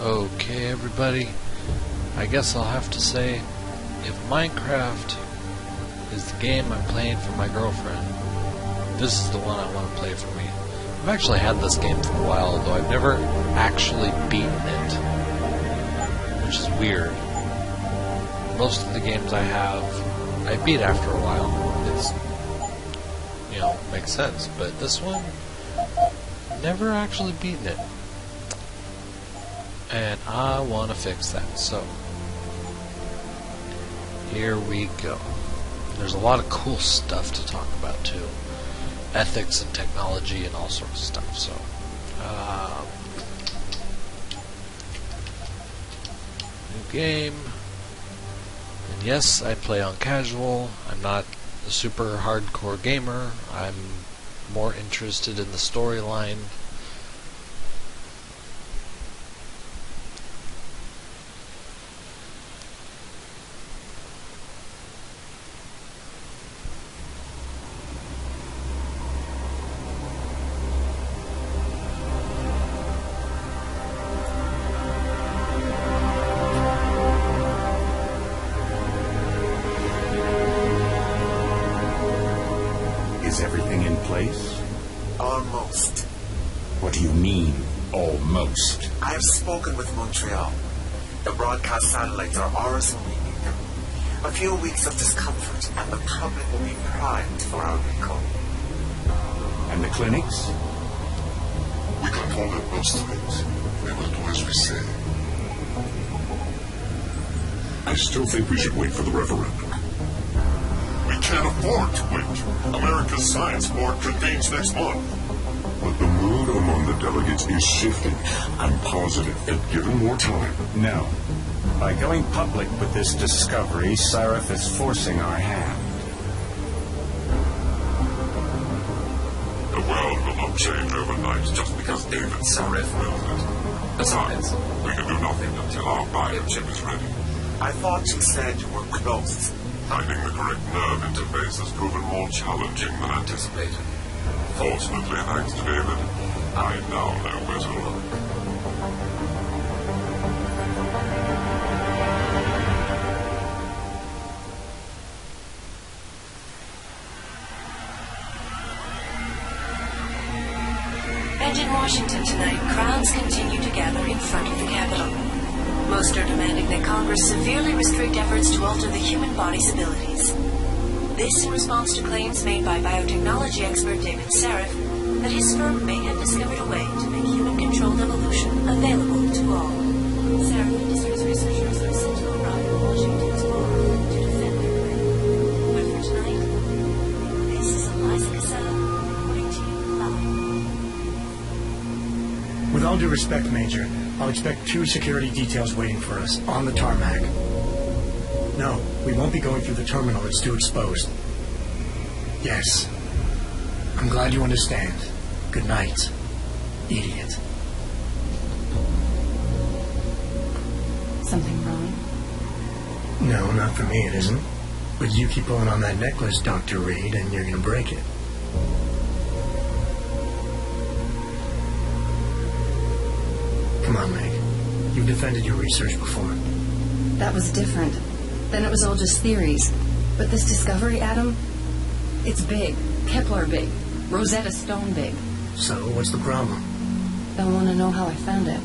Okay, everybody, I guess I'll have to say, if Minecraft is the game I'm playing for my girlfriend, this is the one I want to play for me. I've actually had this game for a while, though I've never actually beaten it, which is weird. Most of the games I have, I beat after a while. It's, makes sense, but this one, never actually beaten it. And I want to fix that, so here we go. There's a lot of cool stuff to talk about too. Ethics and technology and all sorts of stuff, so new game. And yes, I play on casual. I'm not a super hardcore gamer. I'm more interested in the storyline. Is everything in place? Almost. What do you mean, almost? I have spoken with Montreal. The broadcast satellites are ours when we need them. A few weeks of discomfort, and the public will be primed for our recall. And the clinics? We control most of it. We will do as we say. I still think we should wait for the referendum. We can't afford to wait. America's Science Board convenes next month. But the mood among the delegates is shifting. I'm positive that given more time... No. By going public with this discovery, Sarif is forcing our hand. The world will not change overnight just because David Sarif wills it. Besides, we can do nothing until our biochip is ready. I thought you said you were close. Finding the correct nerve interface has proven more challenging than anticipated. Fortunately, thanks to David, I now know where to look. And in Washington tonight, crowds continue to gather in front of the Capitol. Most are demanding that Congress severely restrict efforts to alter the human body's abilities. This in response to claims made by biotechnology expert David Sarif that his firm may have discovered a way to make human-controlled evolution available to all. Sarif and his researchers are set to arrive in Washington's bar to defend their claim. But for tonight, this is Eliza Casella reporting to you live. With all due respect, Major, I'll expect 2 security details waiting for us on the tarmac. No, we won't be going through the terminal. It's too exposed. Yes. I'm glad you understand. Good night, idiot. Something wrong? No, not for me, it isn't. But you keep pulling on that necklace, Dr. Reed, and you're gonna break it. Come on, Meg. You've defended your research before. That was different. Then it was all just theories. But this discovery, Adam, it's big. Kepler big. Rosetta Stone big. So, what's the problem? Don't want to know how I found it.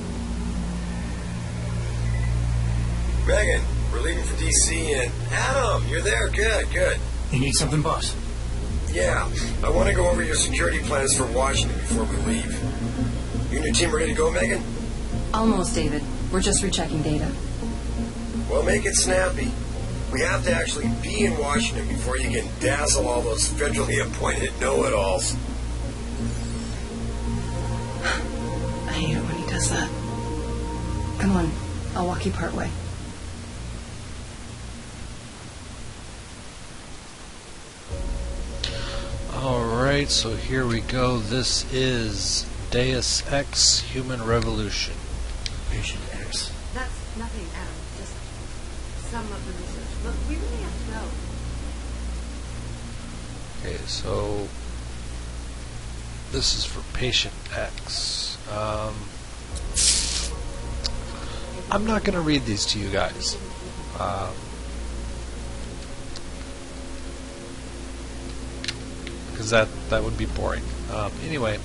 Megan, we're leaving for D.C. and... Adam, you're there. Good, good. You need something, boss? Yeah, I want to go over your security plans for Washington before we leave. You and your team ready to go, Megan? Almost, David. We're just rechecking data. Well, make it snappy. We have to actually be in Washington before you can dazzle all those federally appointed know-it-alls. I hate it when he does that. Come on, I'll walk you part way. Alright, so here we go. This is Deus Ex Human Revolution. Patient X. That's nothing, Adam. Just some of the research. Look, we really have to go. Okay, so this is for Patient X. I'm not going to read these to you guys. Because that would be boring. Anyway,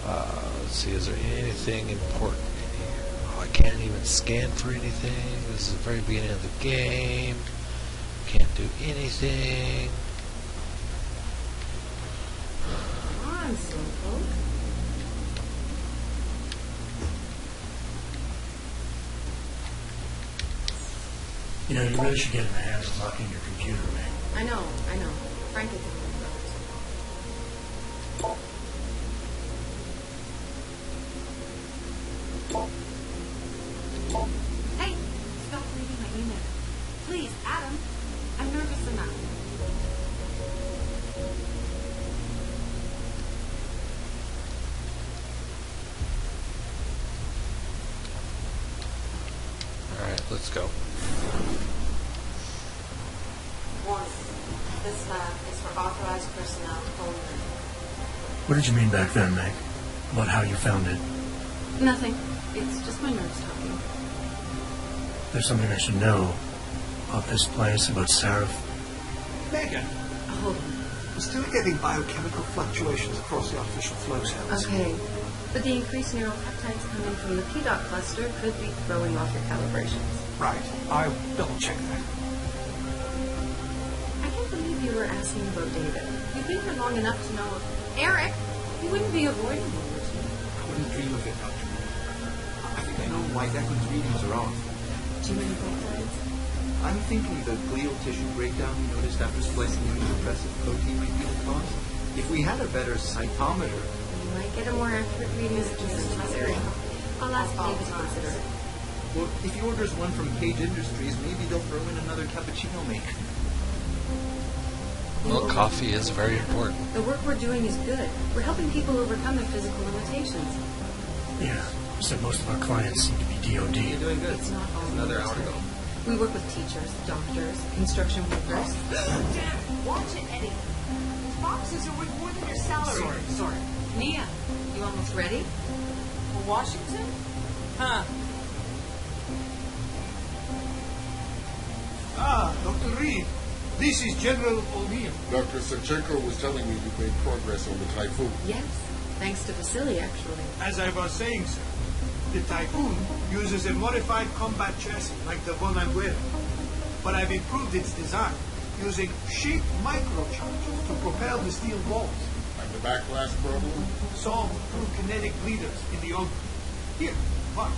let's see, is there anything important in here? Oh, I can't even scan for anything. This is the very beginning of the game. Can't do anything. Come on, Slowpoke. You know, you really should get in the habit of locking your computer, man. I know. Frank is in Hey, stop reading my email. Please, Adam. I'm nervous enough. Alright, let's go. Warning. This lab is for authorized personnel only. What did you mean back then, Meg? About how you found it? Nothing. It's just my nerves talking. There's something I should know about this place, about Sarah. Megan, Hold on. we're still getting biochemical fluctuations across the artificial flow cells. Okay. But the increased neuropeptides coming from the P-dot cluster could be throwing off your calibrations. Right. I'll double check that. I can't believe you were asking about David. You've been here long enough to know... Eric! You wouldn't be avoiding him, would you? I wouldn't dream of it, Doctor. I think I know why Declan's readings are off. Too many peptides? I'm thinking the glial tissue breakdown we noticed after splicing the immunosuppressive protein might be the cause. If we had a better cytometer... You might get a more accurate reading as a necessary. I'll ask David to consider it. Well, if he orders one from Cage Industries, maybe they'll throw in another cappuccino maker. Well, coffee is very important. The work we're doing is good. We're helping people overcome their physical limitations. Yeah, so most of our clients seem to be DOD. You're doing good. It's not all Another hour military. to go. We work with teachers, doctors, construction workers. Damn, watch it, Eddie. Boxes are worth more than your salary. Sorry. Nia, you almost ready? For Washington? Huh. Ah, Dr. Reed. This is General O'Neill. Dr. Sanchenko was telling me you've made progress on the Typhoon. Yes, thanks to Vasily, actually. As I was saying, sir, the Typhoon uses a modified combat chassis like the one I'm wearing. But I've improved its design using shape microcharges to propel the steel balls. And the backlash problem? Solved through kinetic bleeders in the oven. Here, watch.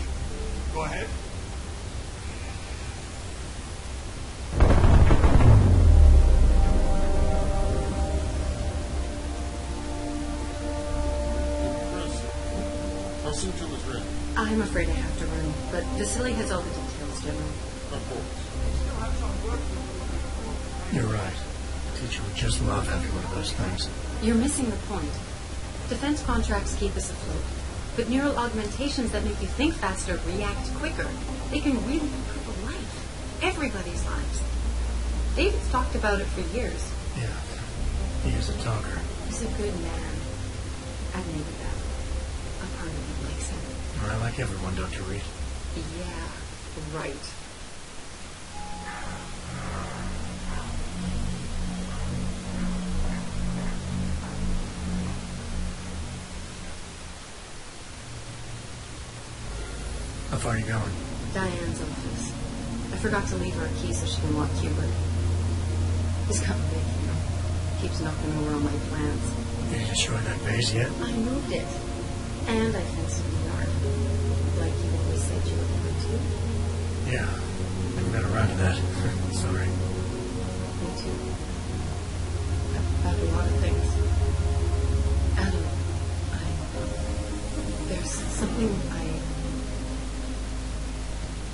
Go ahead. Impressive. How soon till it's ready? I'm afraid I have to run, but Vasily has all the details, General. Of course. You're right. The teacher would just love having one of those things. You're missing the point. Defense contracts keep us afloat, but neural augmentations that make you think faster, react quicker, they can really improve a life. Everybody's lives. David's talked about it for years. Yeah, he is a talker. He's a good man. Admitted that. A part of me likes him. I like everyone, Dr. Reed. Yeah, right. How far are you going? Diane's office. I forgot to leave her a key so she can walk Hubert. He's got a big here. Keeps knocking over all my plans. Did you destroy that vase yet? I moved it. And I fenced in the yard. Like you always said you were going to. Yeah. Never got around to that. Sorry. Me too. About a lot of things. Adam, there's something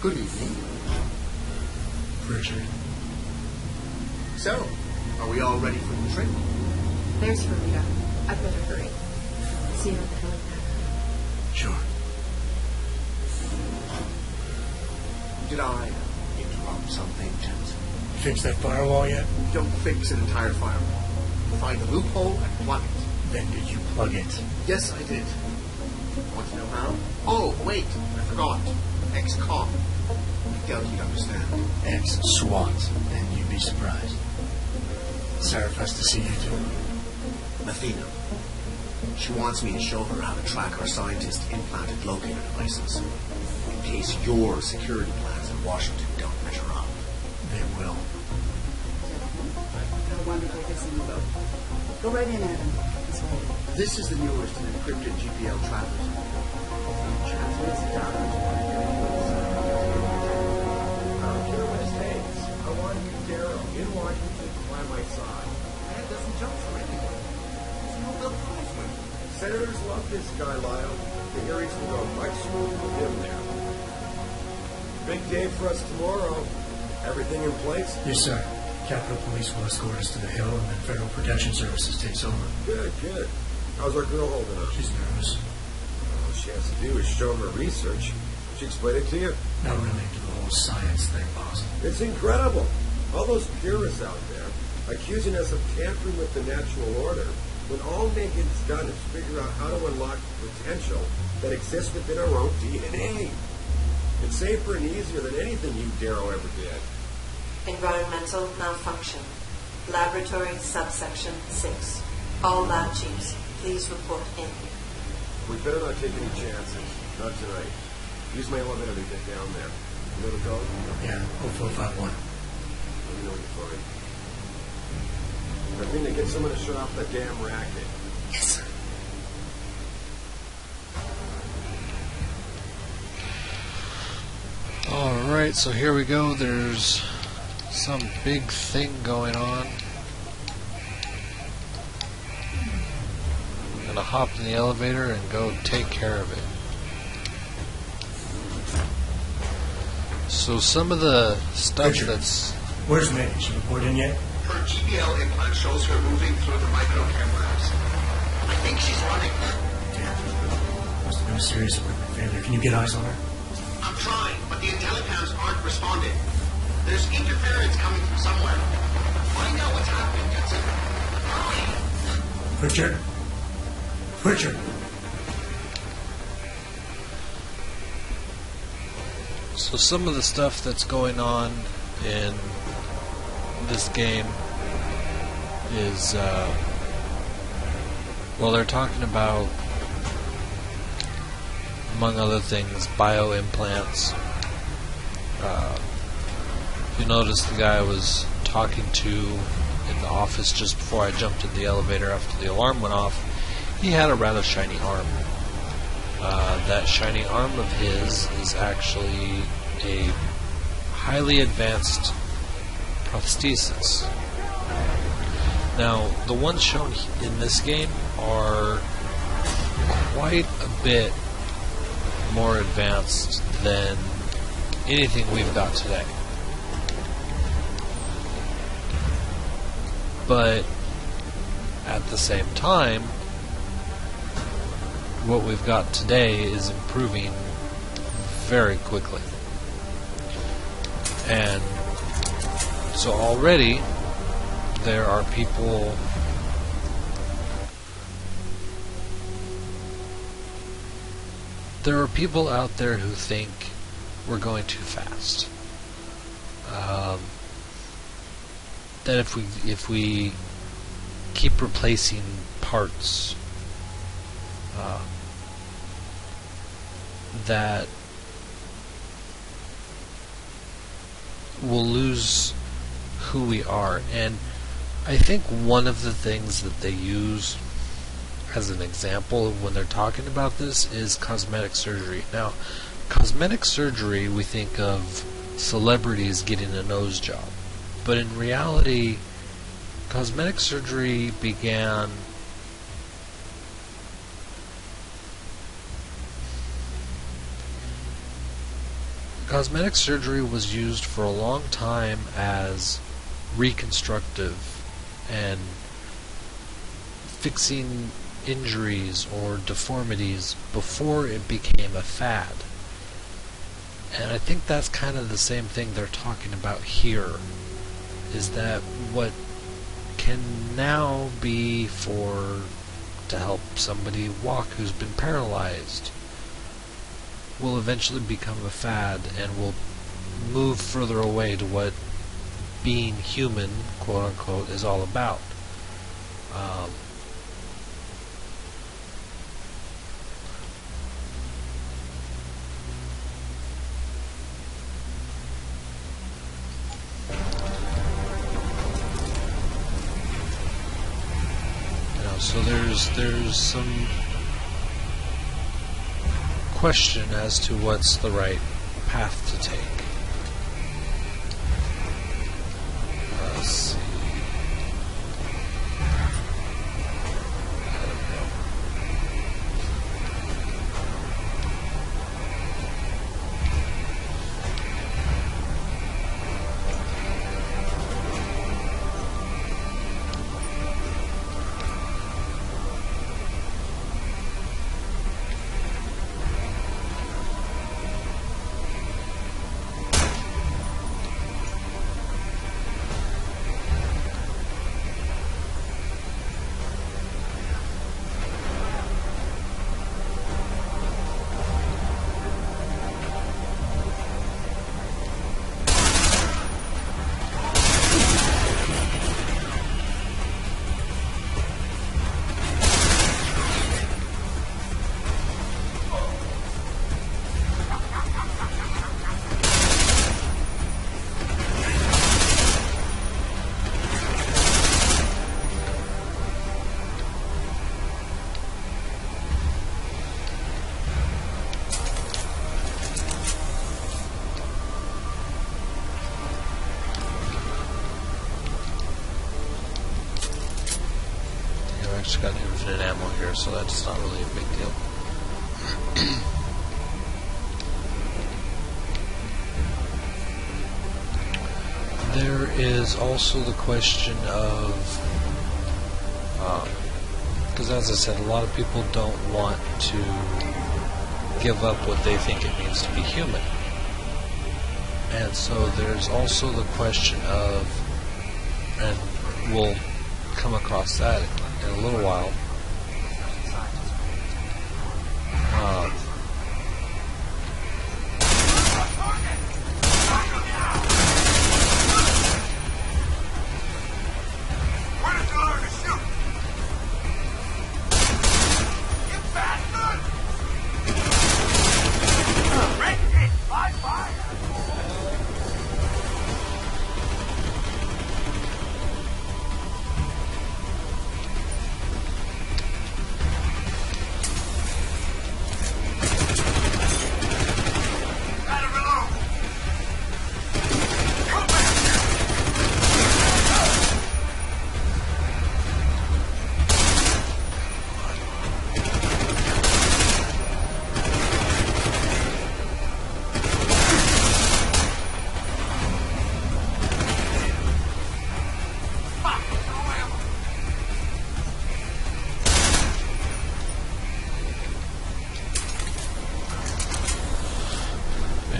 Good evening. Richard. So, are we all ready for the trip? There's Rita. I'd better hurry. See you at the helipad. Sure. Did I interrupt something, Jensen? Fix that firewall yet? Don't fix an entire firewall. Find a loophole and plug it. Then did you plug it? Yes, I did. Want to know how? Oh, wait, I forgot. Ex-cop. I doubt you'd understand. Ex-SWAT, and you'd be surprised. Sarah has to see you too. Athena. She wants me to show her how to track our scientist-implanted locator devices. In case your security plans in Washington don't measure up. They will. How wonderful to see you both. Go right in, Adam. This way. This is the newest and encrypted GPL traveler. Transmits data to our I don't care what it takes. I want you, Daryl, in Washington by my side. That doesn't jump for anyone. There's no Bill Cosman. Senators love this guy, Lyle. The hearings will go quite smooth with him now. Big day for us tomorrow. Everything in place? Yes, sir. Capitol Police will escort us to the Hill, and then Federal Protection Services takes over. Good, good. How's our girl holding up? She's nervous. All she has to do is show her research. She explain it to you? Not related to the whole science thing, boss. It's incredible. All those purists out there accusing us of tampering with the natural order, when all Megan's done is figure out how to unlock the potential that exists within our own DNA. It's safer and easier than anything you, Darrow, ever did. Environmental malfunction. Laboratory subsection 6. All lab chiefs, please report in. We better not take any chances. Not tonight. Use my elevator to get down there. You know the code? Yeah, 0451. Let me know when you find. I mean to get someone to shut off that damn racket. Yes, sir. Alright, so here we go. There's some big thing going on. I'm gonna hop in the elevator and go take care of it. So some of the stuff Richard, that's... Where's Megan? She report in yet? Her GPL implant shows her moving through the microcam labs. I think she's running. Damn. Must have been a serious equipment failure. Can you get eyes on her? I'm trying, but the intellicams aren't responding. There's interference coming from somewhere. Find out what's happening, Judson. Hurry! Richard? Richard! So some of the stuff that's going on in this game is, well, they're talking about, among other things, bio-implants. You notice the guy I was talking to in the office just before I jumped in the elevator after the alarm went off. He had a rather shiny arm. That shiny arm of his is actually a highly advanced prosthesis. Now, the ones shown in this game are quite a bit more advanced than anything we've got today. But at the same time, what we've got today is improving very quickly. And so already there are people out there who think we're going too fast. That if we keep replacing parts, that we'll lose who we are. And I think one of the things that they use as an example when they're talking about this is cosmetic surgery. Now, cosmetic surgery, we think of celebrities getting a nose job. But in reality, cosmetic surgery began Cosmetic surgery was used for a long time as reconstructive and fixing injuries or deformities before it became a fad. And I think that's kind of the same thing they're talking about here, is that what can now be for to help somebody walk who's been paralyzed will eventually become a fad and will move further away to what being human, quote unquote, is all about. So there's some question as to what's the right path to take. Let's see. I've got infinite ammo here, so that's not really a big deal. There is also the question of, because as I said, a lot of people don't want to give up what they think it means to be human. And so there's also the question of, and we'll come across that in a little while,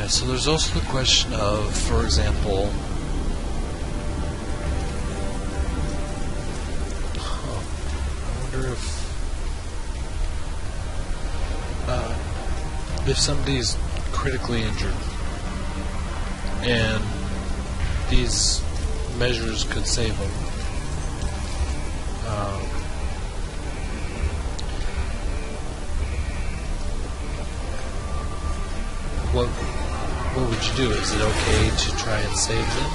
so there's also the question of, for example, I wonder if somebody's critically injured and these measures could save them. What would you do? Is it okay to try and save them?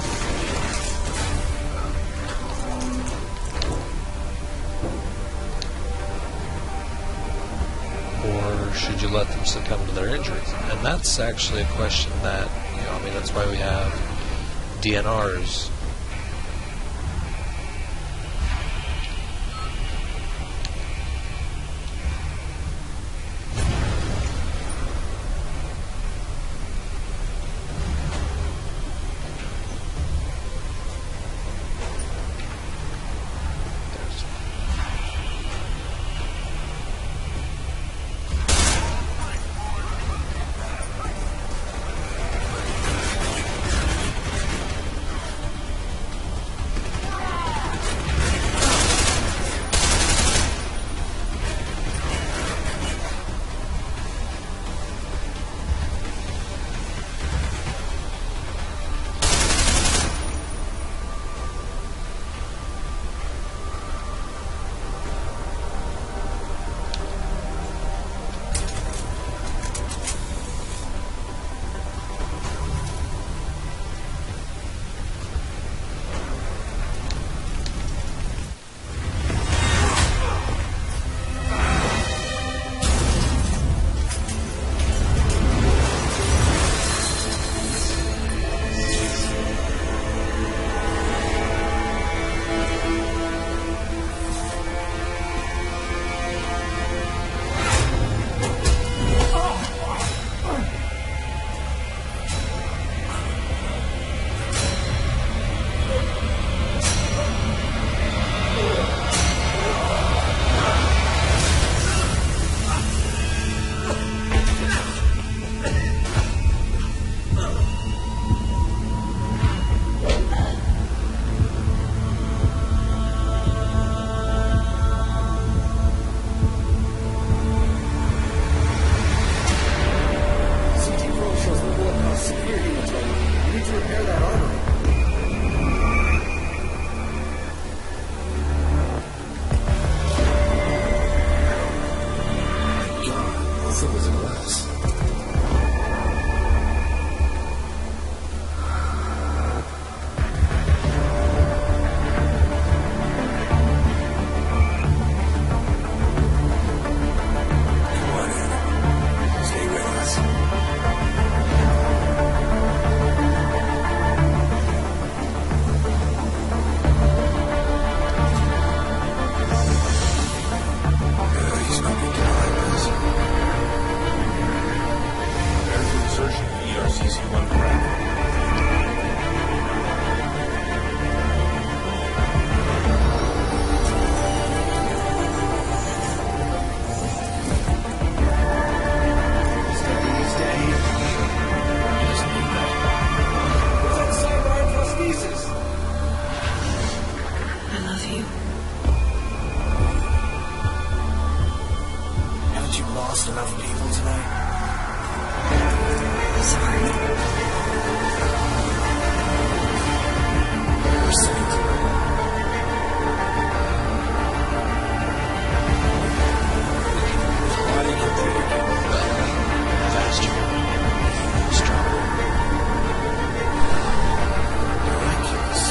Or should you let them succumb to their injuries? And that's actually a question that, I mean, that's why we have DNRs. lost enough people tonight? Sorry. We're sinning tonight. Why do you get better, faster, stronger, miraculous?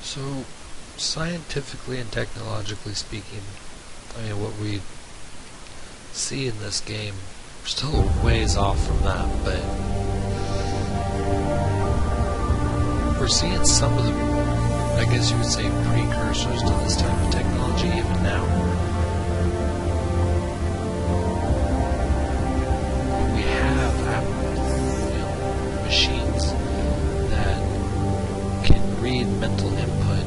So, scientifically and technologically speaking, I mean, what we see in this game, we're still a ways off from that, but we're seeing some of the, I guess you would say, precursors to this type of technology even now. We have machines that can read mental input,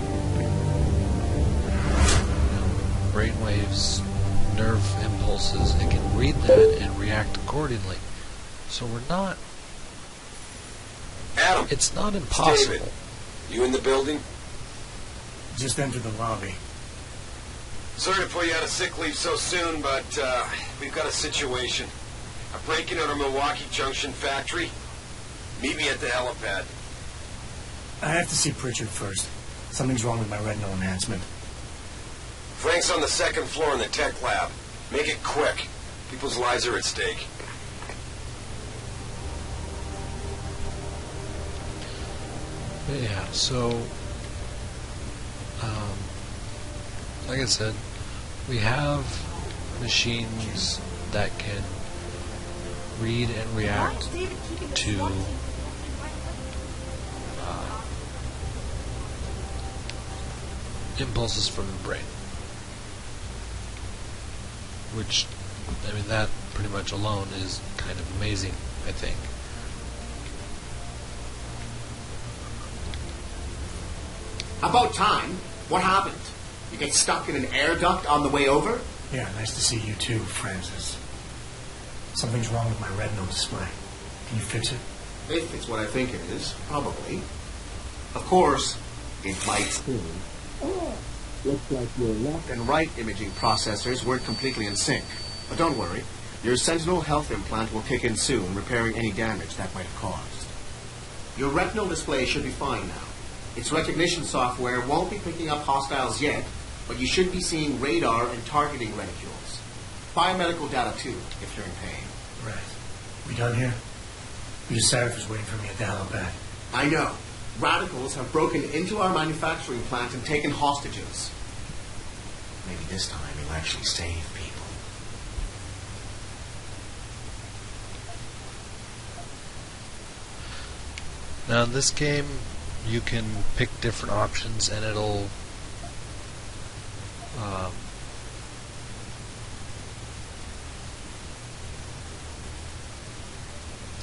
brainwaves, nerve impulses. It can read that and react accordingly. So we're not. Adam, it's not impossible. David, you in the building? Just entered the lobby. Sorry to put you out of sick leave so soon, but we've got a situation. A break-in at our Milwaukee Junction factory. Meet me at the helipad. I have to see Pritchard first. Something's wrong with my retinal enhancement. Frank's on the second floor in the tech lab. Make it quick. People's lives are at stake. Yeah, so, like I said, we have machines that can read and react to impulses from the brain. Which, I mean, that pretty much alone is kind of amazing, I think. About time. What happened? You get stuck in an air duct on the way over? Yeah, nice to see you too, Francis. Something's wrong with my retinal display. Can you fix it? If it's what I think it is, probably. Of course, it might. Looks like your left and right imaging processors weren't completely in sync. But don't worry, your Sentinel health implant will kick in soon, repairing any damage that might have caused. Your retinal display should be fine now. Its recognition software won't be picking up hostiles yet, but you should be seeing radar and targeting reticules. Biomedical data too, if you're in pain. Right. We done here? Seraph is waiting for me at the helipad. I know. Radicals have broken into our manufacturing plant and taken hostages. Maybe this time you'll actually save people. Now in this game, you can pick different options and it'll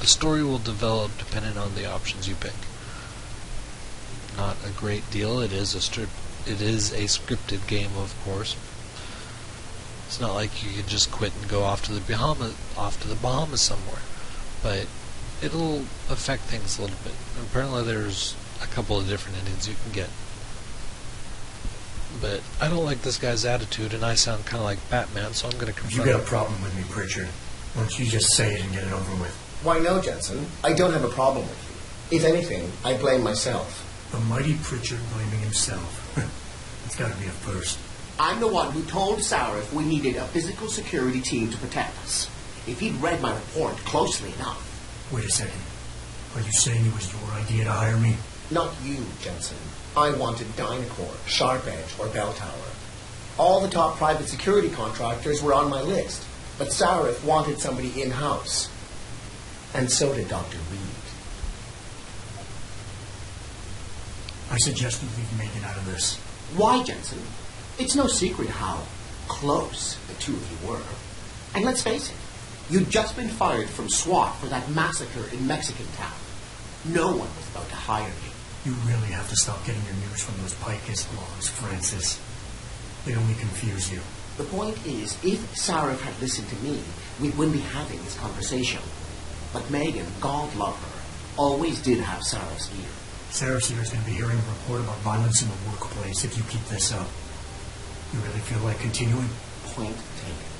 the story will develop depending on the options you pick. Not a great deal. It is a scripted game, of course. It's not like you can just quit and go off to the Bahamas somewhere, but it'll affect things a little bit. And apparently, there's a couple of different endings you can get. But I don't like this guy's attitude, and I sound kind of like Batman, so I'm going to confront him. You got a problem with me, Pritchard. Why don't you just say it and get it over with? Why no, Jensen? I don't have a problem with you. If anything, I blame myself. The mighty Pritchard blaming himself. It's got to be a first. I'm the one who told Sarif we needed a physical security team to protect us. If he'd read my report closely enough. Wait a second. Are you saying it was your idea to hire me? Not you, Jensen. I wanted Dynacore, Sharp Edge, or Bell Tower. All the top private security contractors were on my list, but Sarif wanted somebody in-house. And so did Dr. Reed. I suggest we leave Megan out of this. Why, Jensen? It's no secret how close the two of you were. And let's face it, you'd just been fired from SWAT for that massacre in Mexican Town. No one was about to hire you. You really have to stop getting your news from those Picus blogs, Francis. They only confuse you. The point is, if Sarif had listened to me, we wouldn't be having this conversation. But Megan, God love her, always did have Sarif's ear. Sarah's here is going to be hearing a report about violence in the workplace if you keep this up. You really feel like continuing? Point taken.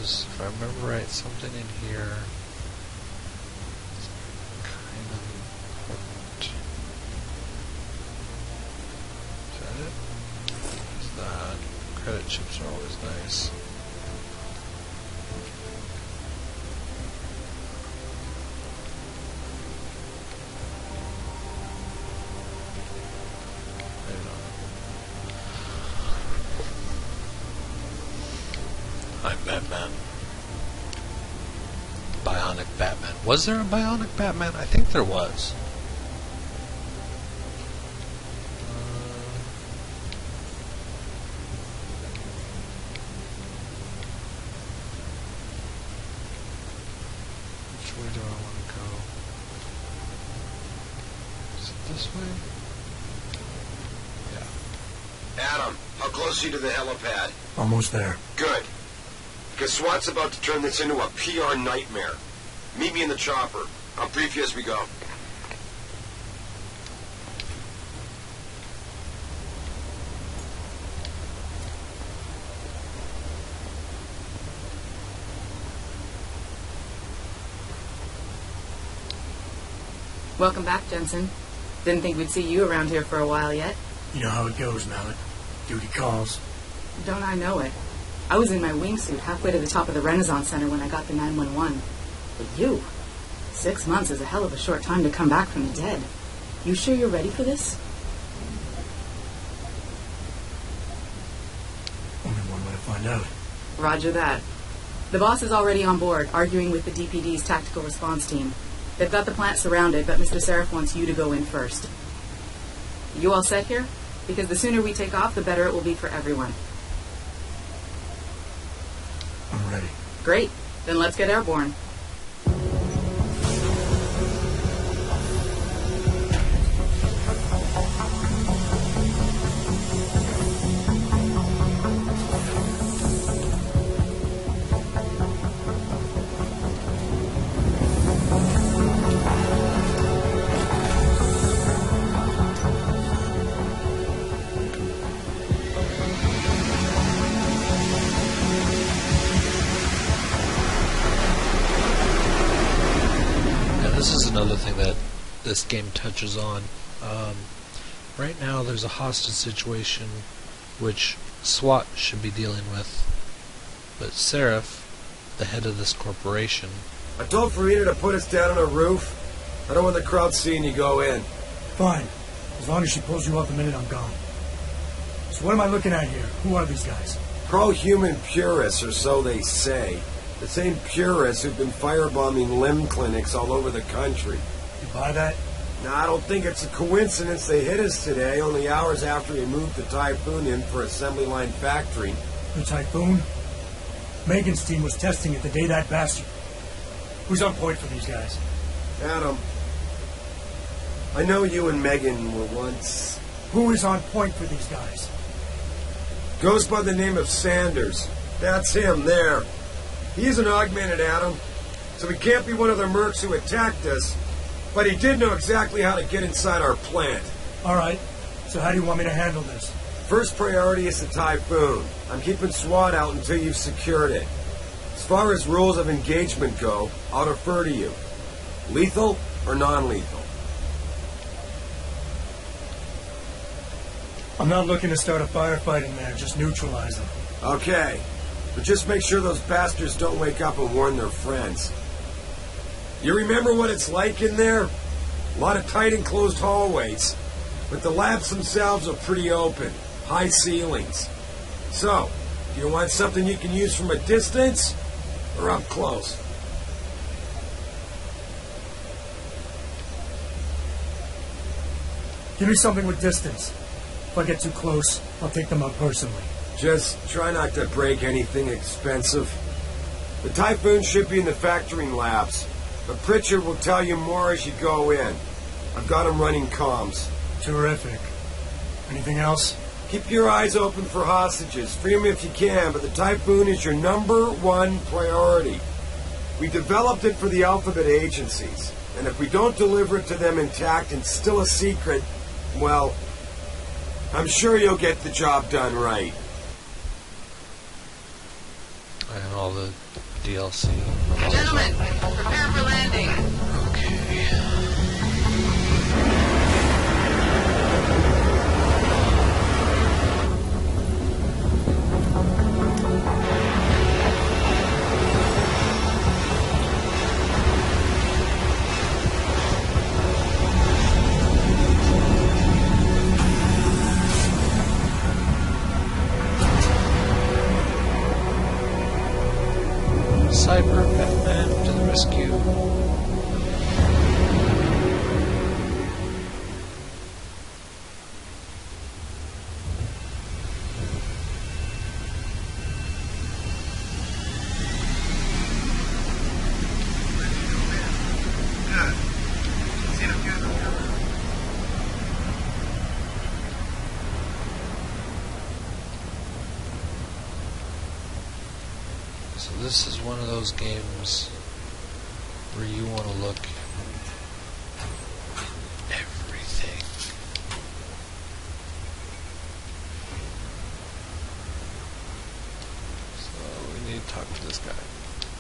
If I remember right, something in here is kind of important. Is that it? Is that? Credit chips are always nice. I'm Batman. Bionic Batman. Was there a Bionic Batman? I think there was. Which way do I want to go? Is it this way? Yeah. Adam, how close are you to the helipad? Almost there. Good. Because SWAT's about to turn this into a PR nightmare. Meet me in the chopper. I'll brief you as we go. Welcome back, Jensen. Didn't think we'd see you around here for a while yet. You know how it goes, Malik. Duty calls. Don't I know it? I was in my wingsuit halfway to the top of the Renaissance Center when I got the 911. But you, 6 months is a hell of a short time to come back from the dead. You sure you're ready for this? Only one way to find out. Roger that. The boss is already on board, arguing with the DPD's tactical response team. They've got the plant surrounded, but Mr. Sarif wants you to go in first. You all set here? Because the sooner we take off, the better it will be for everyone. I'm ready. Great. Then let's get airborne. This is another thing that this game touches on. Right now there's a hostage situation which SWAT should be dealing with, but Sarif, the head of this corporation... I told Farida to put us down on a roof. I don't want the crowd seeing you go in. Fine. As long as she pulls you off the minute I'm gone. So what am I looking at here? Who are these guys? Pro-human purists, or so they say. The same purists who've been firebombing limb clinics all over the country. You buy that? No, I don't think it's a coincidence they hit us today, only hours after we moved the Typhoon in for assembly line factory. The Typhoon? Megan's team was testing it the day that bastard. Who's on point for these guys? Adam, I know you and Megan were once... Who is on point for these guys? Goes by the name of Sanders. That's him there. He's an augmented Adam, so he can't be one of the mercs who attacked us, but he did know exactly how to get inside our plant. All right, so how do you want me to handle this? First priority is the Typhoon. I'm keeping SWAT out until you've secured it. As far as rules of engagement go, I'll defer to you. Lethal or non-lethal? I'm not looking to start a firefight in there, just neutralize them. Okay. But just make sure those bastards don't wake up and warn their friends. You remember what it's like in there? A lot of tight enclosed hallways. But the labs themselves are pretty open. High ceilings. So, do you want something you can use from a distance? Or up close? Give me something with distance. If I get too close, I'll take them out personally. Just try not to break anything expensive. The Typhoon should be in the factoring labs, but Pritchard will tell you more as you go in. I've got him running comms. Terrific. Anything else? Keep your eyes open for hostages. Free them if you can, but the Typhoon is your #1 priority. We developed it for the Alphabet agencies, and if we don't deliver it to them intact and still a secret, well, I'm sure you'll get the job done right. And all the DLC. Gentlemen, prepare for landing. Okay. Cyber Batman to the rescue. So this is one of those games where you want to look everything. So we need to talk to this guy.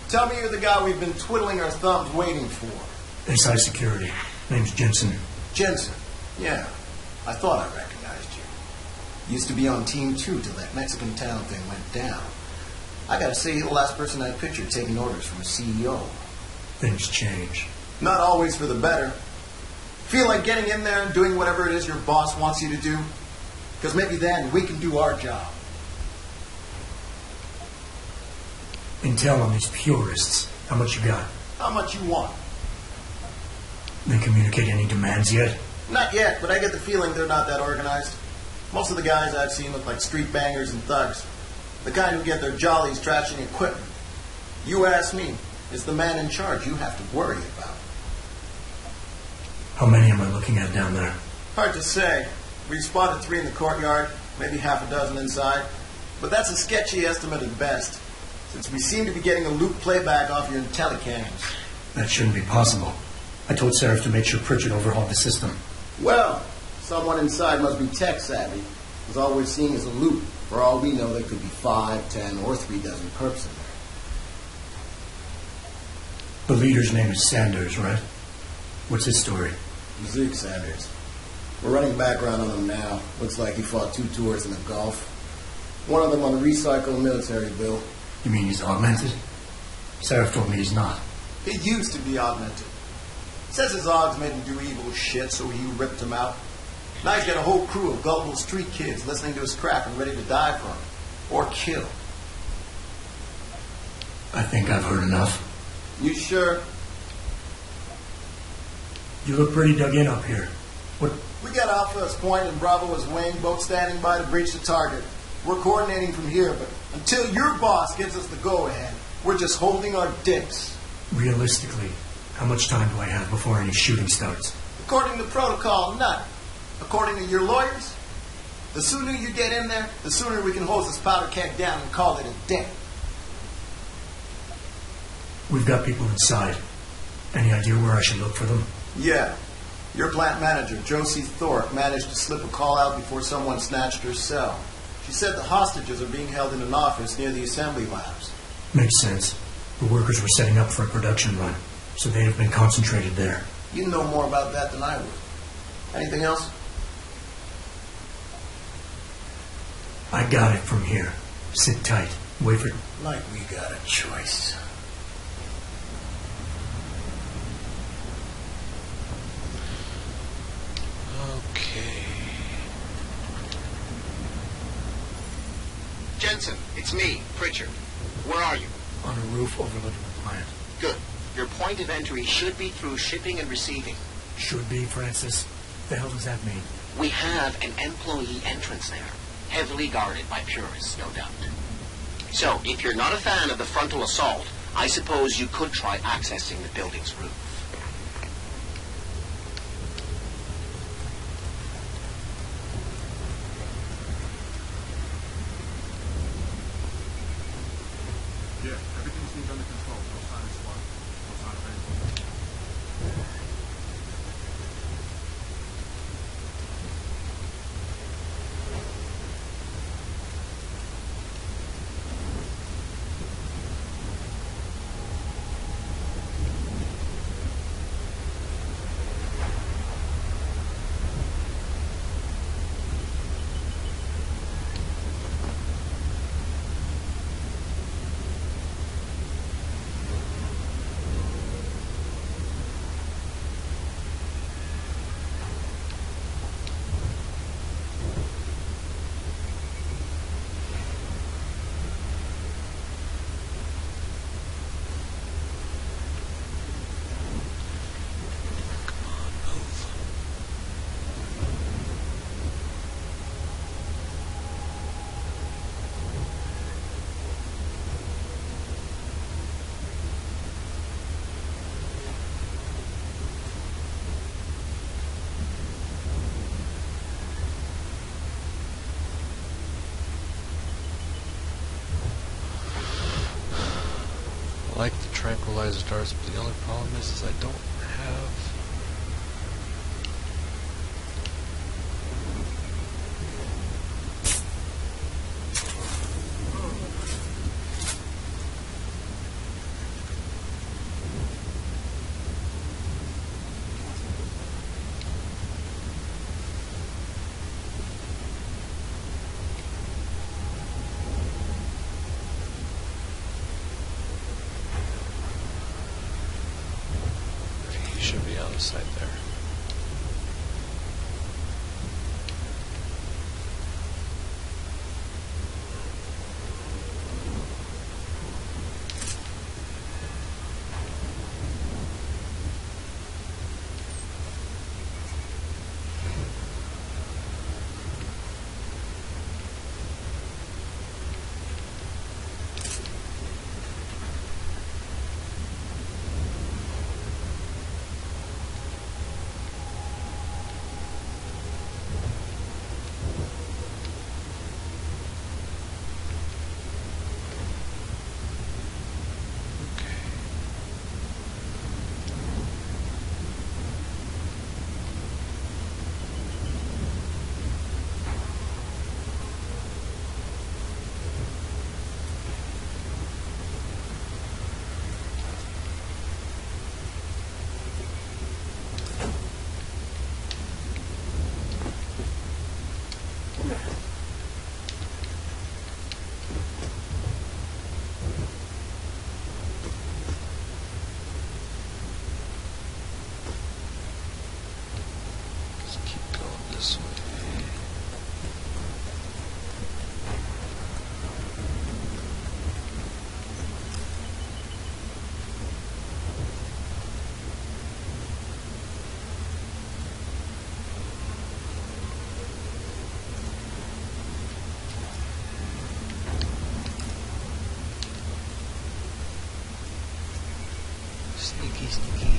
Tell me you're the guy we've been twiddling our thumbs waiting for. Inside security. Name's Jensen. Jensen. Yeah. I thought I recognized you. Used to be on Team 2 till that Mexican town thing went down. I gotta say, you're the last person I pictured taking orders from a CEO. Things change. Not always for the better. Feel like getting in there and doing whatever it is your boss wants you to do? Because maybe then we can do our job. Intel on these purists. How much you got? How much you want? They communicate any demands yet? Not yet, but I get the feeling they're not that organized. Most of the guys I've seen look like street bangers and thugs. The kind who get their jollies trashing equipment. You ask me, it's the man in charge you have to worry about. How many am I looking at down there? Hard to say. We've spotted 3 in the courtyard, maybe half a dozen inside. But that's a sketchy estimate at best, since we seem to be getting a loop playback off your telecams. That shouldn't be possible. I told Seraph to make sure Pritchard overhauled the system. Well, someone inside must be tech savvy, because all we're seeing is a loop. For all we know, there could be 5, 10, or 3 dozen perps in there. The leader's name is Sanders, right? What's his story? Zeke Sanders. We're running background on him now. Looks like he fought 2 tours in the Gulf. One of them on a recycled military bill. You mean he's augmented? Seraph told me he's not. He used to be augmented. Says his Augs made him do evil shit, so he ripped him out. Now he's got a whole crew of gullible street kids listening to his crap and ready to die for him. Or kill. I think I've heard enough. You sure? You look pretty dug in up here. What? We got Alpha as point and Bravo as wing, both standing by to breach the target. We're coordinating from here, but until your boss gives us the go-ahead, we're just holding our dicks. Realistically, how much time do I have before any shooting starts? According to protocol, none. According to your lawyers, the sooner you get in there, the sooner we can hose this powder keg down and call it a day. We've got people inside. Any idea where I should look for them? Yeah. Your plant manager, Josie Thorpe, managed to slip a call out before someone snatched her cell. She said the hostages are being held in an office near the assembly labs. Makes sense. The workers were setting up for a production run, so they'd have been concentrated there. You know more about that than I would. Anything else? I got it from here. Sit tight. Wait for... Like we got a choice. Okay. Jensen, it's me, Pritchard. Where are you? On a roof overlooking the plant. Good. Your point of entry should be through shipping and receiving. Should be, Francis. The hell does that mean? We have an employee entrance there, heavily guarded by purists, no doubt. So, if you're not a fan of the frontal assault, I suppose you could try accessing the building's roof. Yeah, everything seems under control. No sign of SWAT. No sign of anything. I like the tranquilizer darts, but the only problem is I don't have... He should be on the side there. Let's keep going this way. Sneaky, sneaky.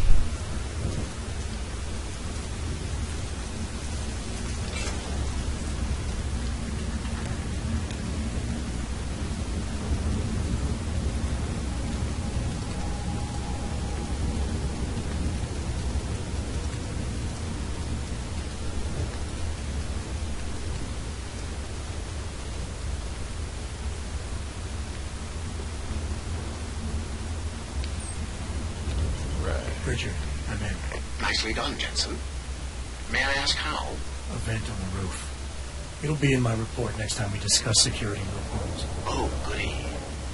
Richard, I'm in. Nicely done, Jensen. May I ask how? A vent on the roof. It'll be in my report next time we discuss security loopholes. Oh, goody.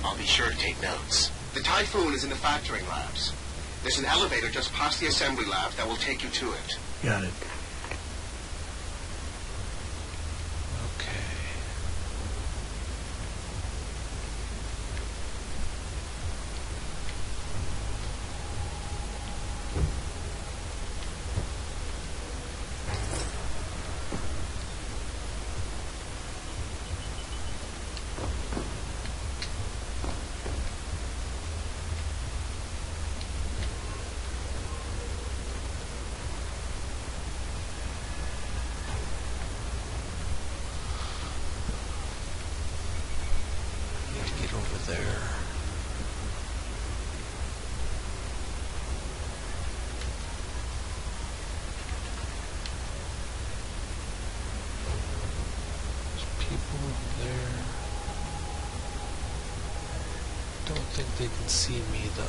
I'll be sure to take notes. The Typhoon is in the factoring labs. There's an elevator just past the assembly lab that will take you to it. Got it. They can see me though.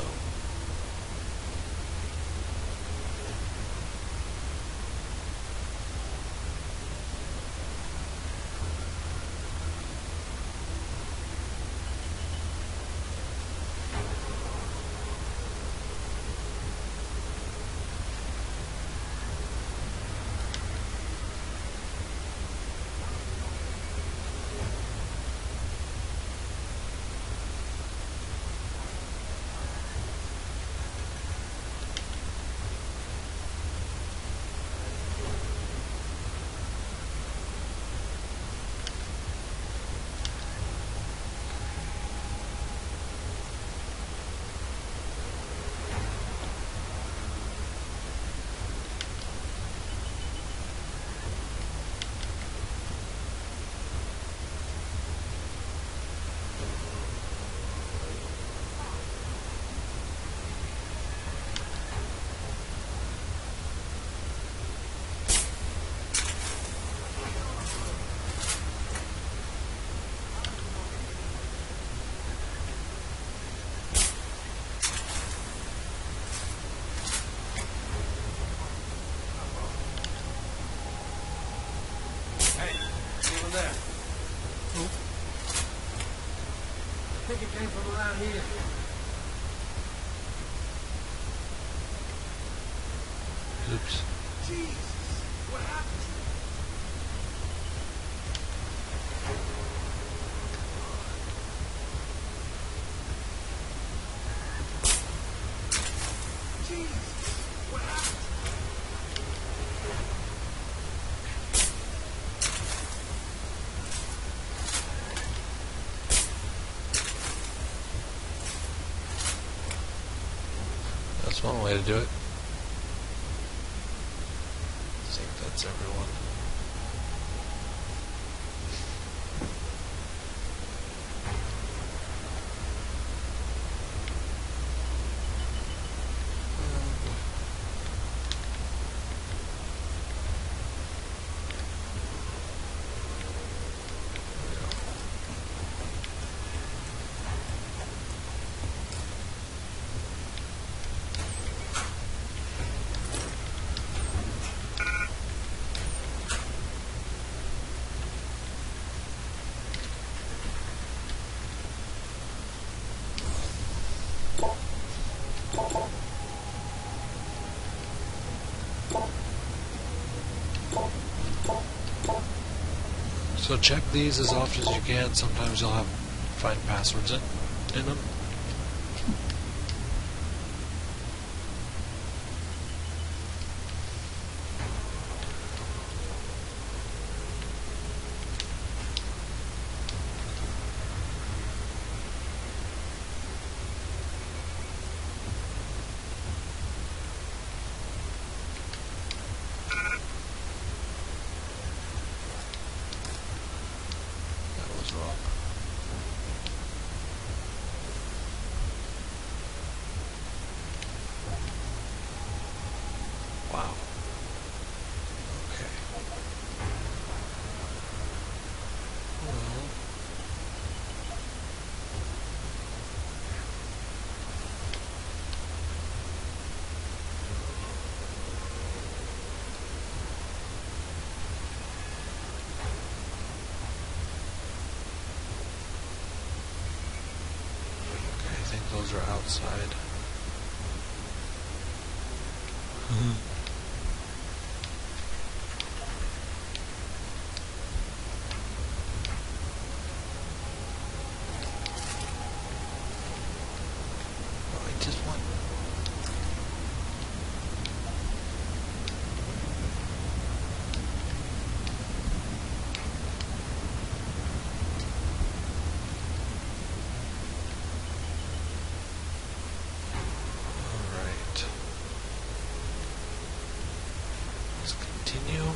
I think it came from around here. Oops. Jesus, what happened? Jesus, what happened? That's one way to do it. I think that's everyone. So check these as often as you can. Sometimes you'll find passwords in them. those are outside. Just one. Alright. Let's continue.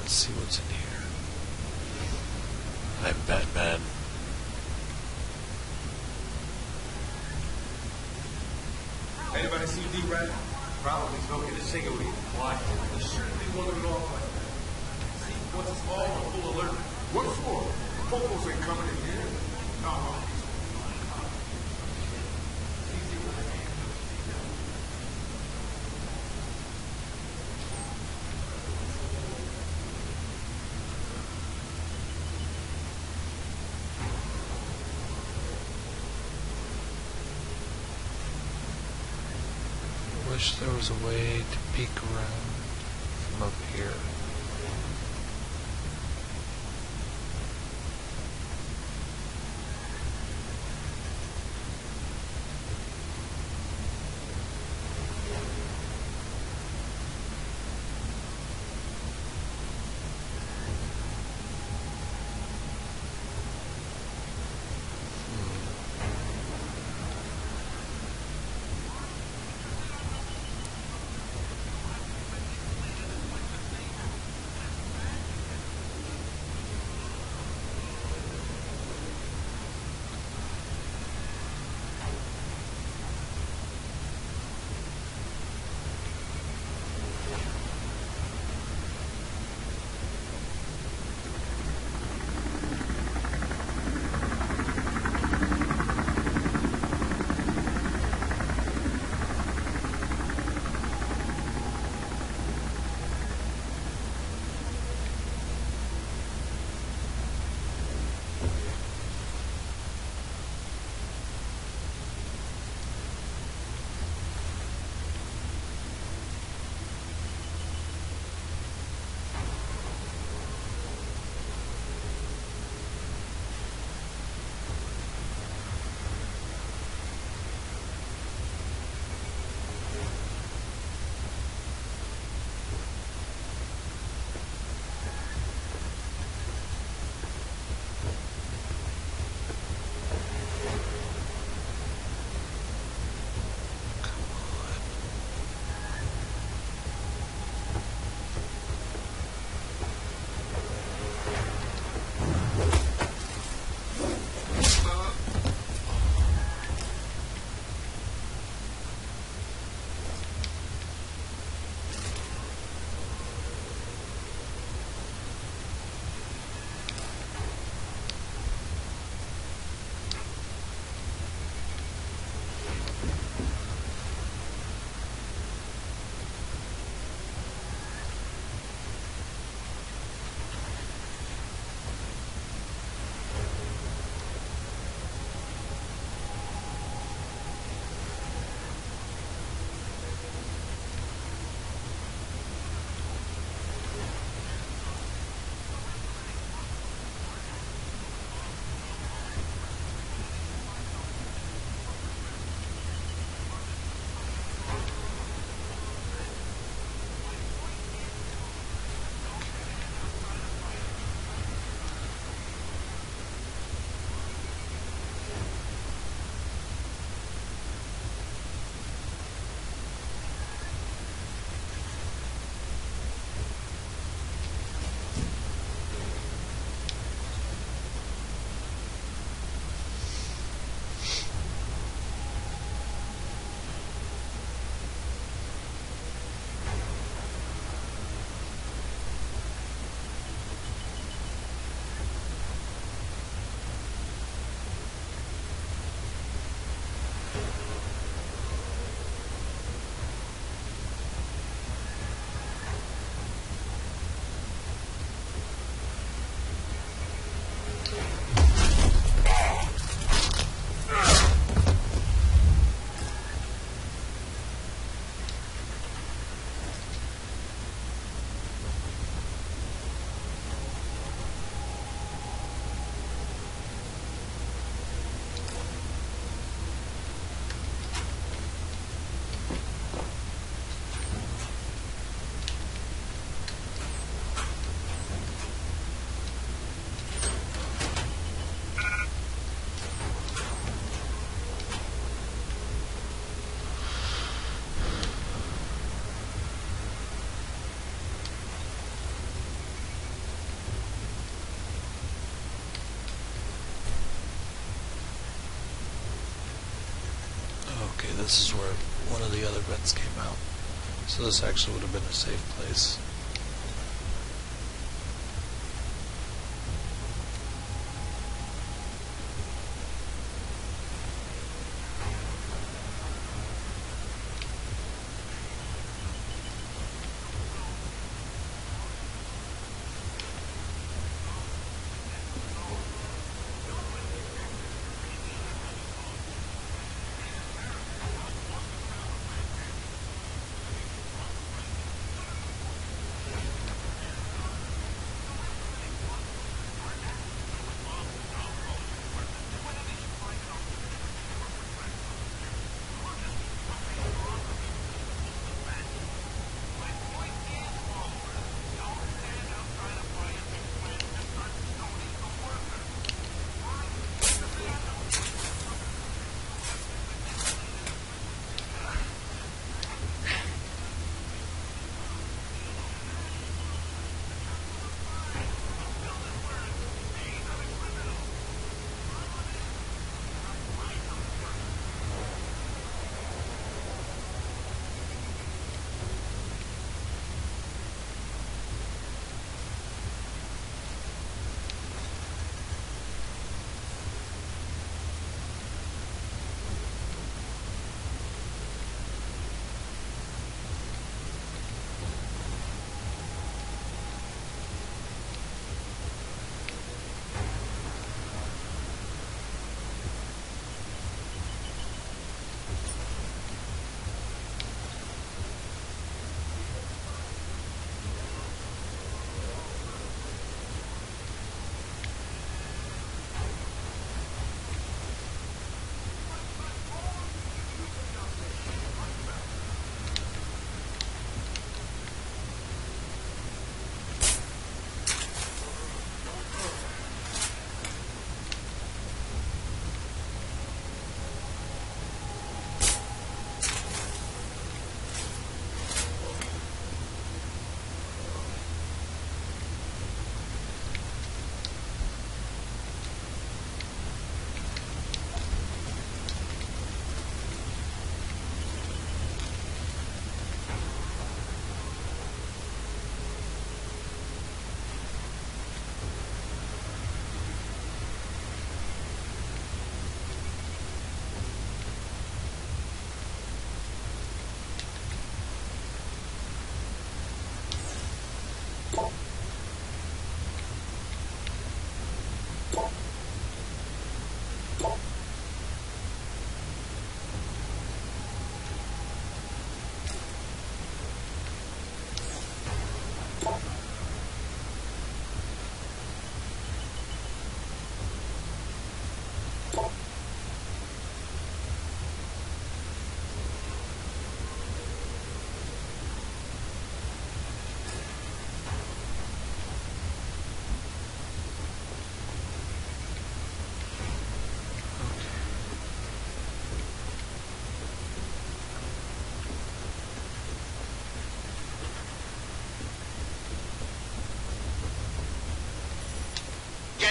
Let's see what's in here. I'm Batman. Anybody see D-Rat? Probably smoking a cigarette. Why? There shouldn't be one of it off like that. See, once it's all on full alert. What for? The Popos ain't coming in here. No. Wish there was a way to peek around from up here. this is where one of the other vents came out. So this actually would have been a safe place.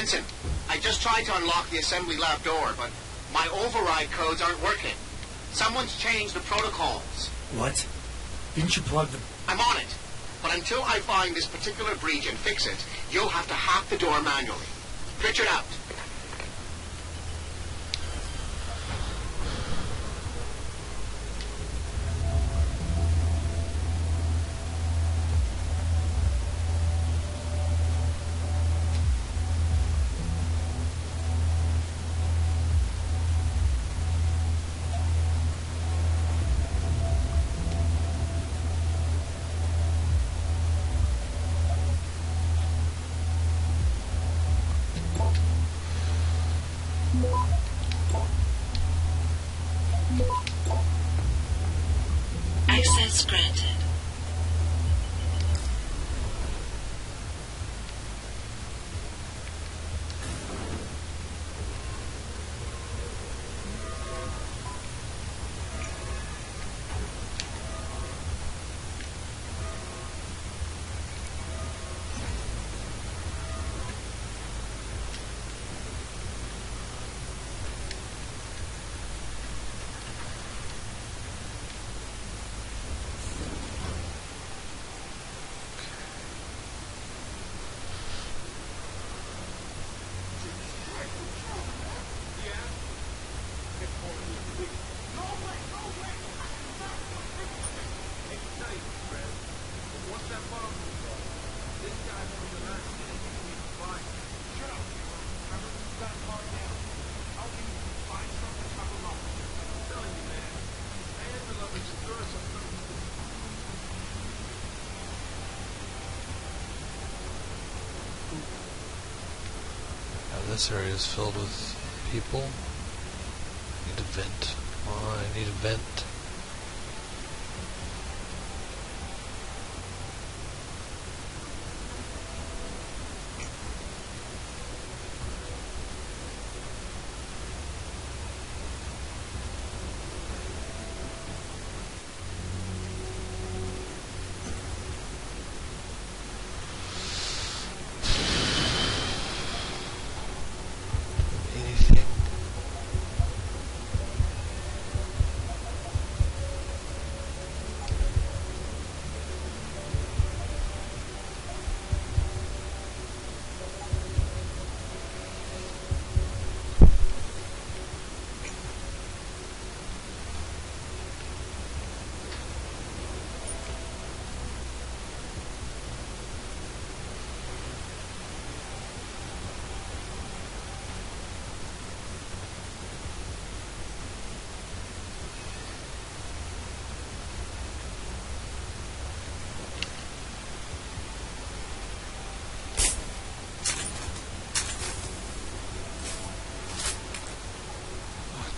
Jensen, I just tried to unlock the assembly lab door, but my override codes aren't working. Someone's changed the protocols. What? Didn't you plug the... I'm on it. But until I find this particular breach and fix it, you'll have to hack the door manually. Pritchard out. Access granted. this area is filled with people. I need a vent. Oh, I need a vent.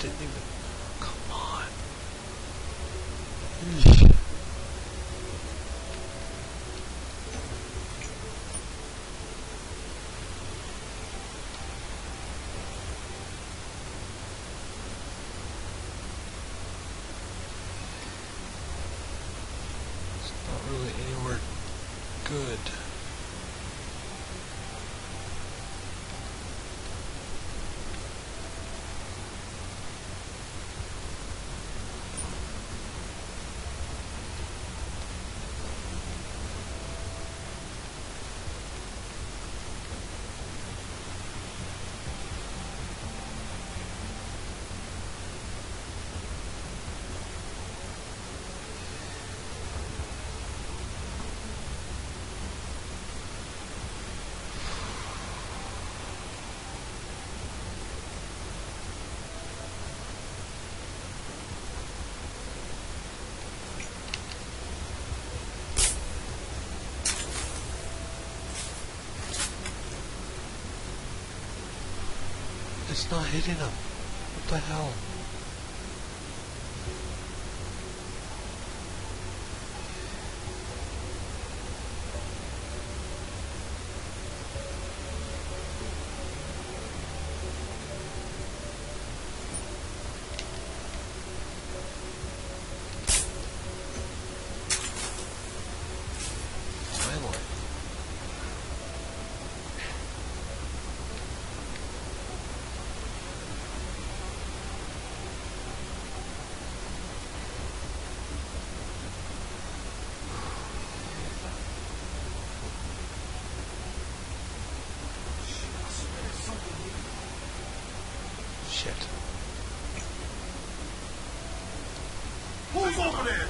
Didn't even. Come on. It's not really anywhere good. It's not hitting him. What the hell? Shit. Who's over there?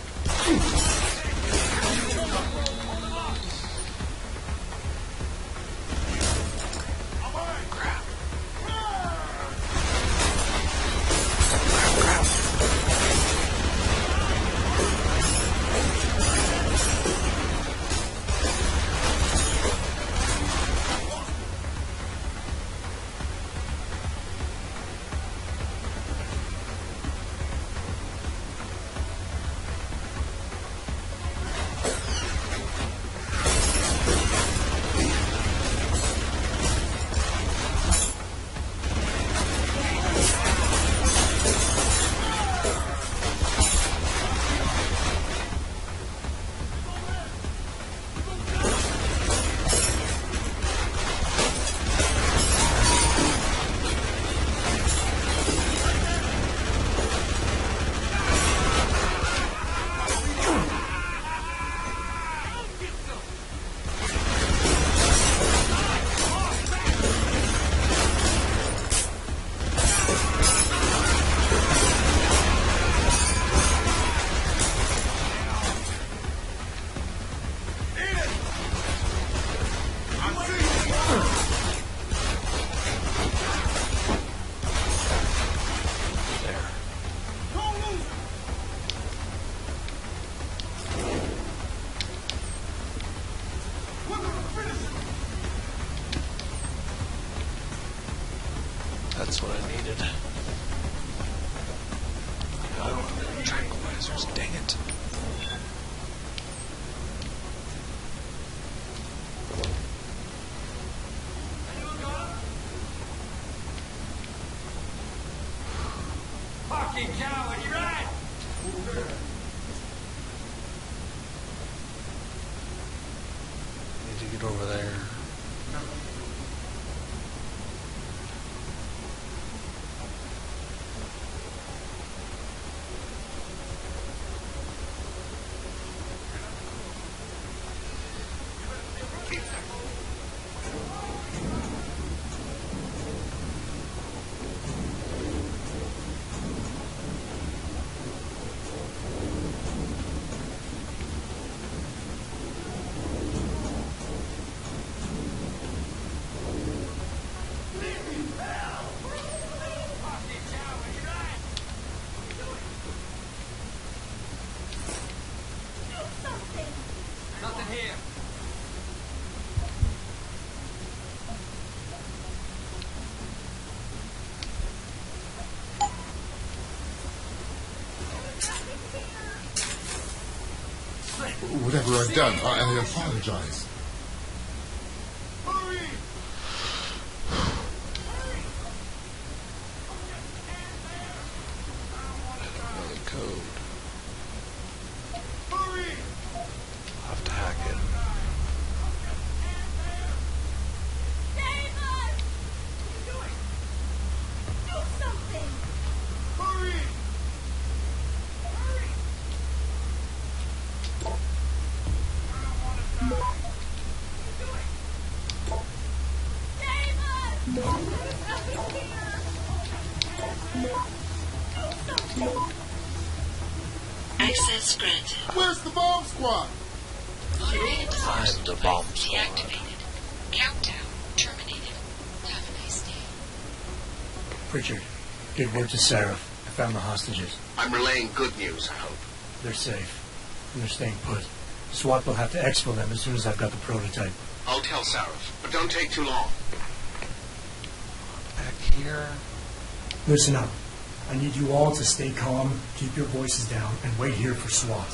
That's what I needed. I don't have any tranquilizers, dang it. Fucking coward, you're right! Need to get over there. Nothing here. Whatever I've done, I apologize. Access granted. Where's the bomb squad? I'm the bomb squad. Deactivated. Countdown terminated. Have a nice day. Pritchard, give word to Sarah. I found the hostages. I'm relaying good news, I hope. They're safe. And they're staying put. SWAT will have to exfil them as soon as I've got the prototype. I'll tell Sarah, but don't take too long. Back here. Listen up. I need you all to stay calm, keep your voices down, and wait here for SWAT.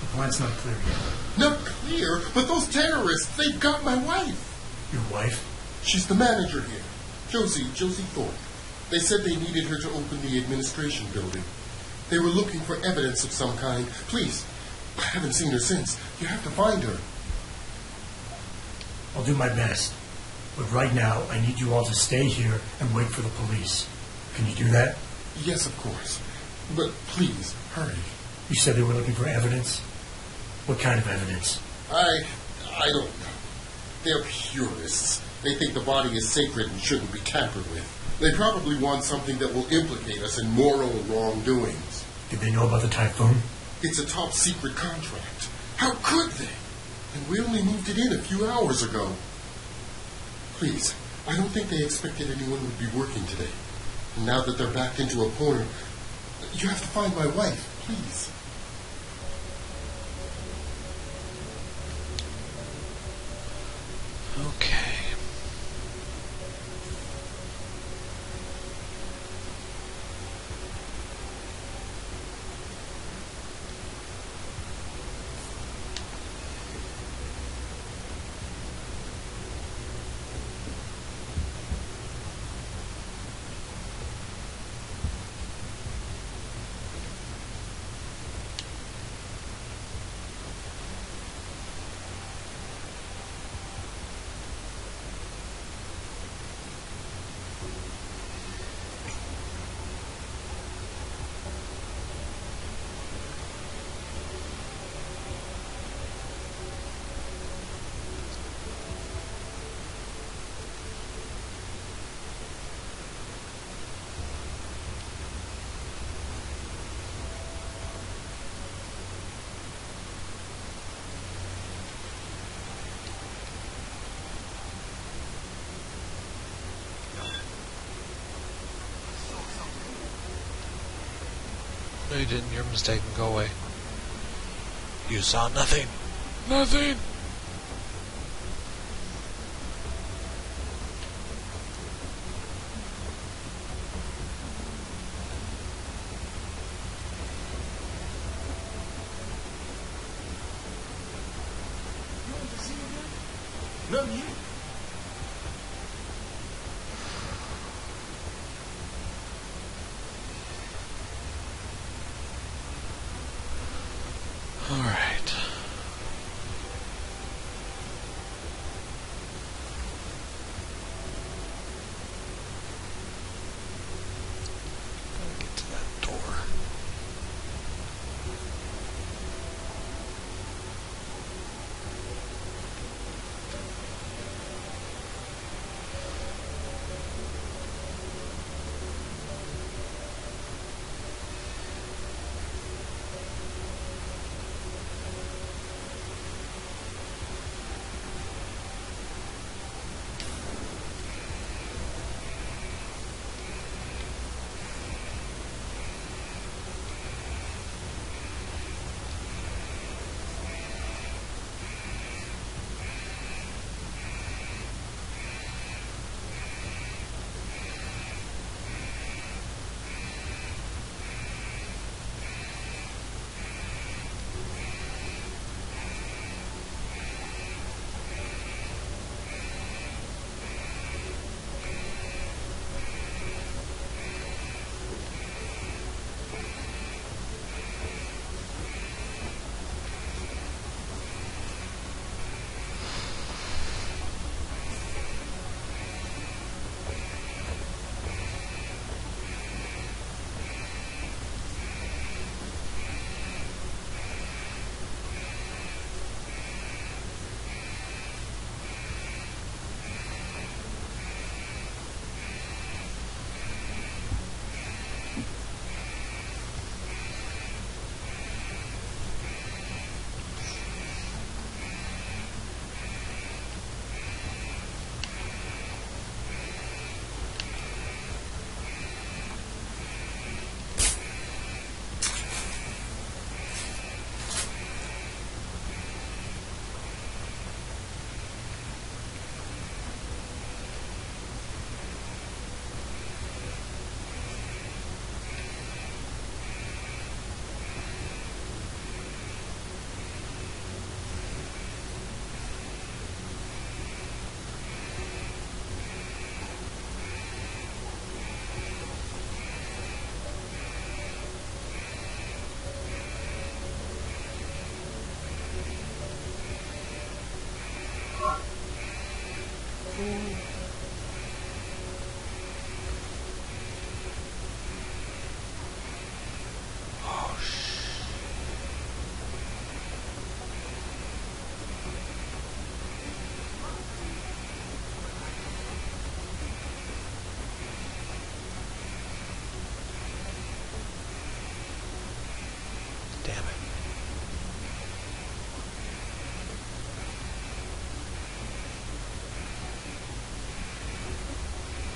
The plant's not clear yet. Not clear, but those terrorists, they've got my wife. Your wife? She's the manager here. Josie Thorpe. They said they needed her to open the administration building. They were looking for evidence of some kind. Please, I haven't seen her since. You have to find her. I'll do my best. But right now, I need you all to stay here and wait for the police. Can you do that? Yes, of course. But please, hurry. You said they were looking for evidence? What kind of evidence? I don't know. They're purists. They think the body is sacred and shouldn't be tampered with. They probably want something that will implicate us in moral wrongdoings. Did they know about the typhoon? It's a top secret contract. How could they? And we only moved it in a few hours ago. Please, I don't think they expected anyone would be working today. And now that they're backed into a corner, you have to find my wife, please. Okay. No, you didn't. You're mistaken. Go away. You saw nothing. Nothing! Même you. All right. Gotta get to that door.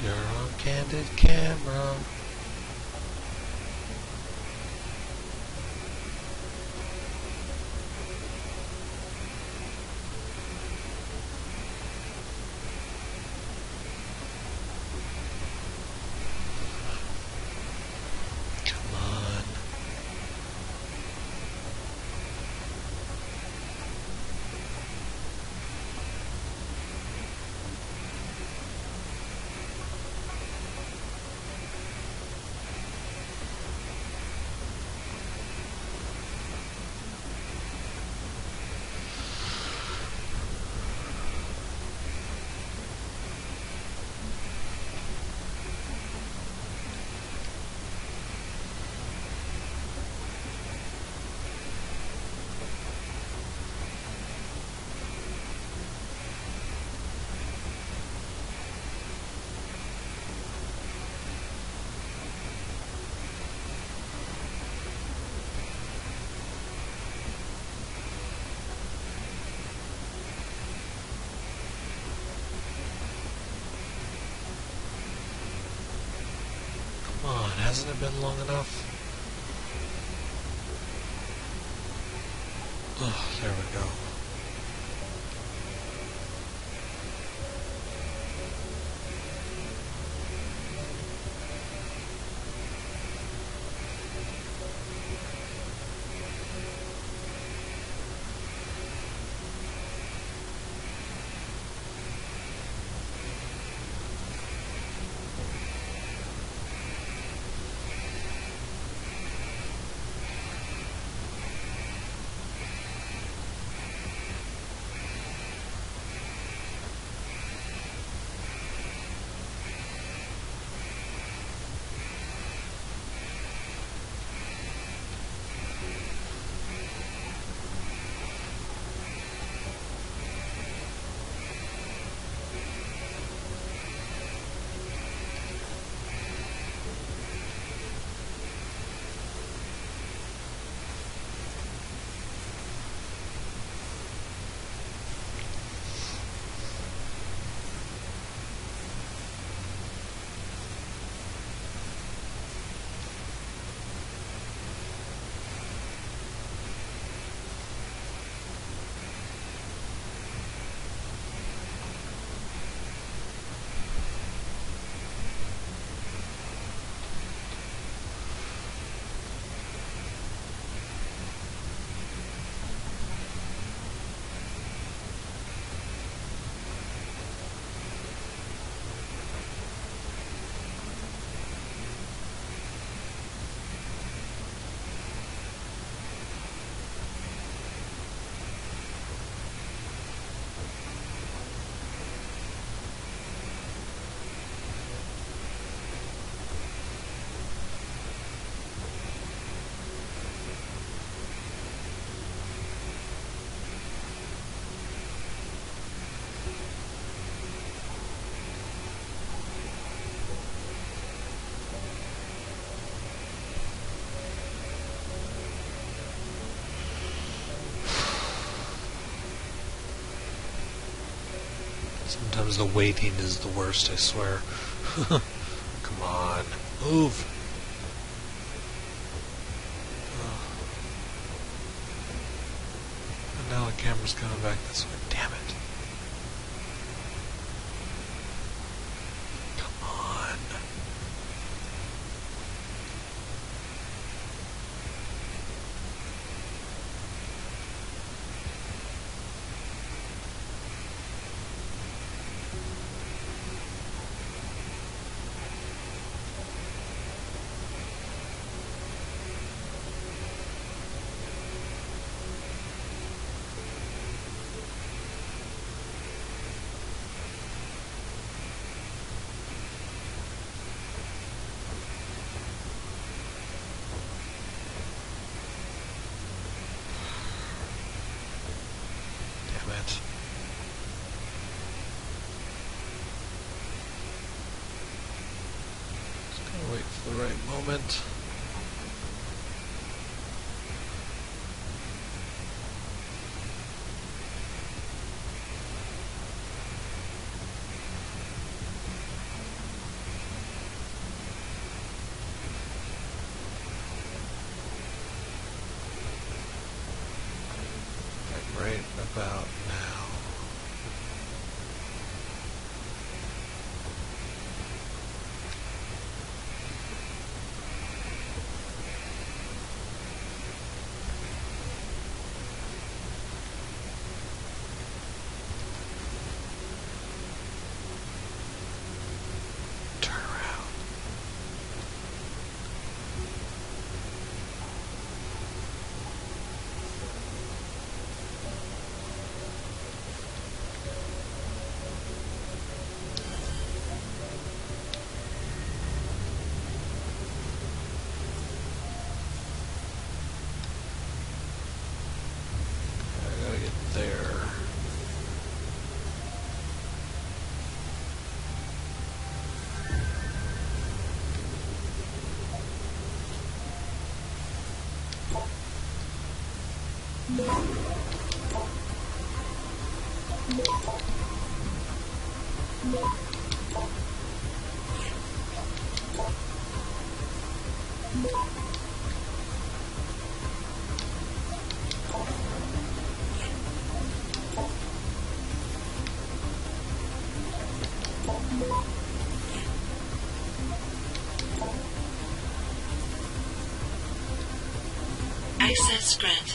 You're on candid camera. Come on. Come on, hasn't it been long enough? Oh, there we go. Sometimes the waiting is the worst, I swear. Come on. Move. And now the camera's coming back this way. Damn it. Come on. Wait for the right moment. Right about now. Access granted.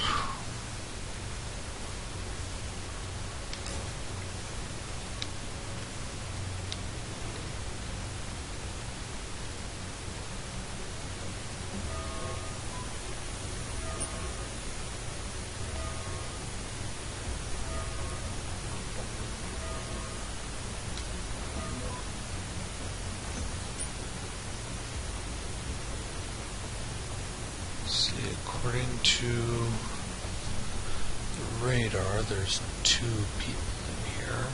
According to the radar, there's 2 people in here.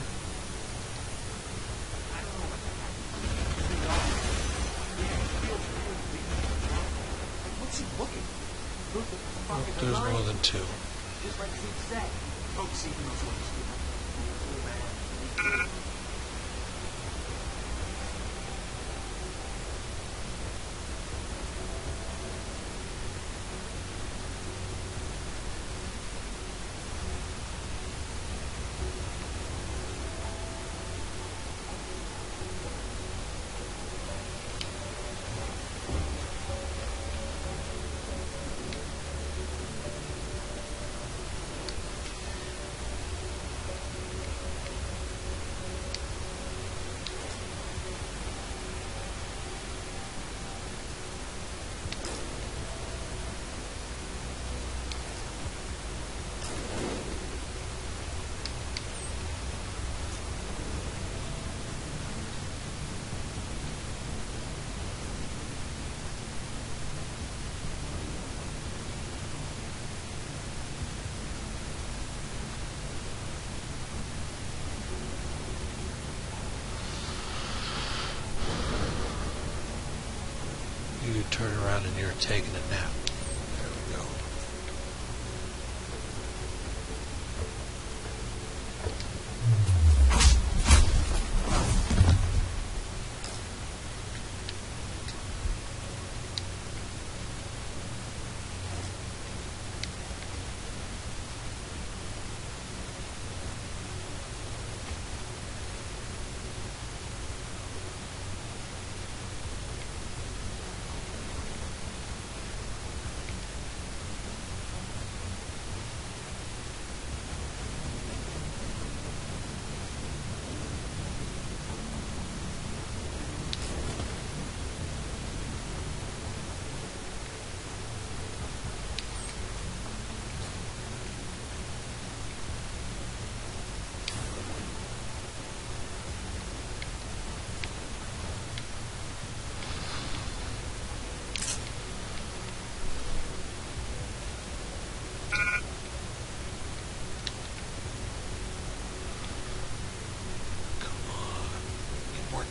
What's he looking? Oh, there's more than 2. Just like Zeke said. Folks see him as what You turn around and you're taking a nap. There we go.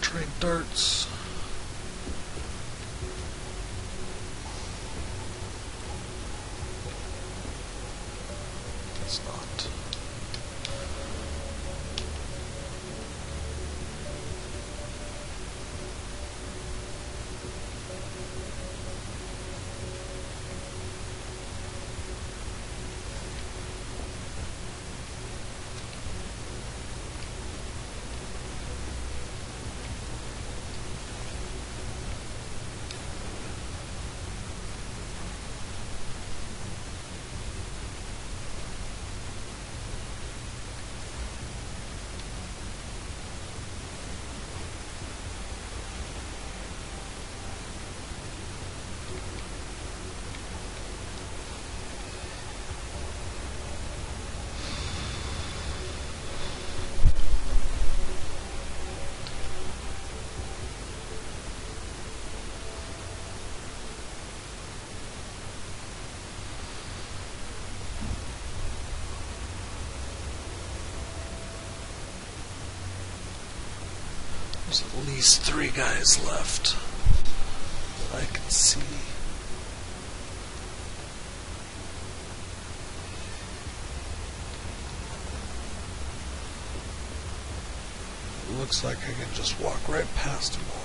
Train darts. It's not. There's at least 3 guys left that I can see. It looks like I can just walk right past them all.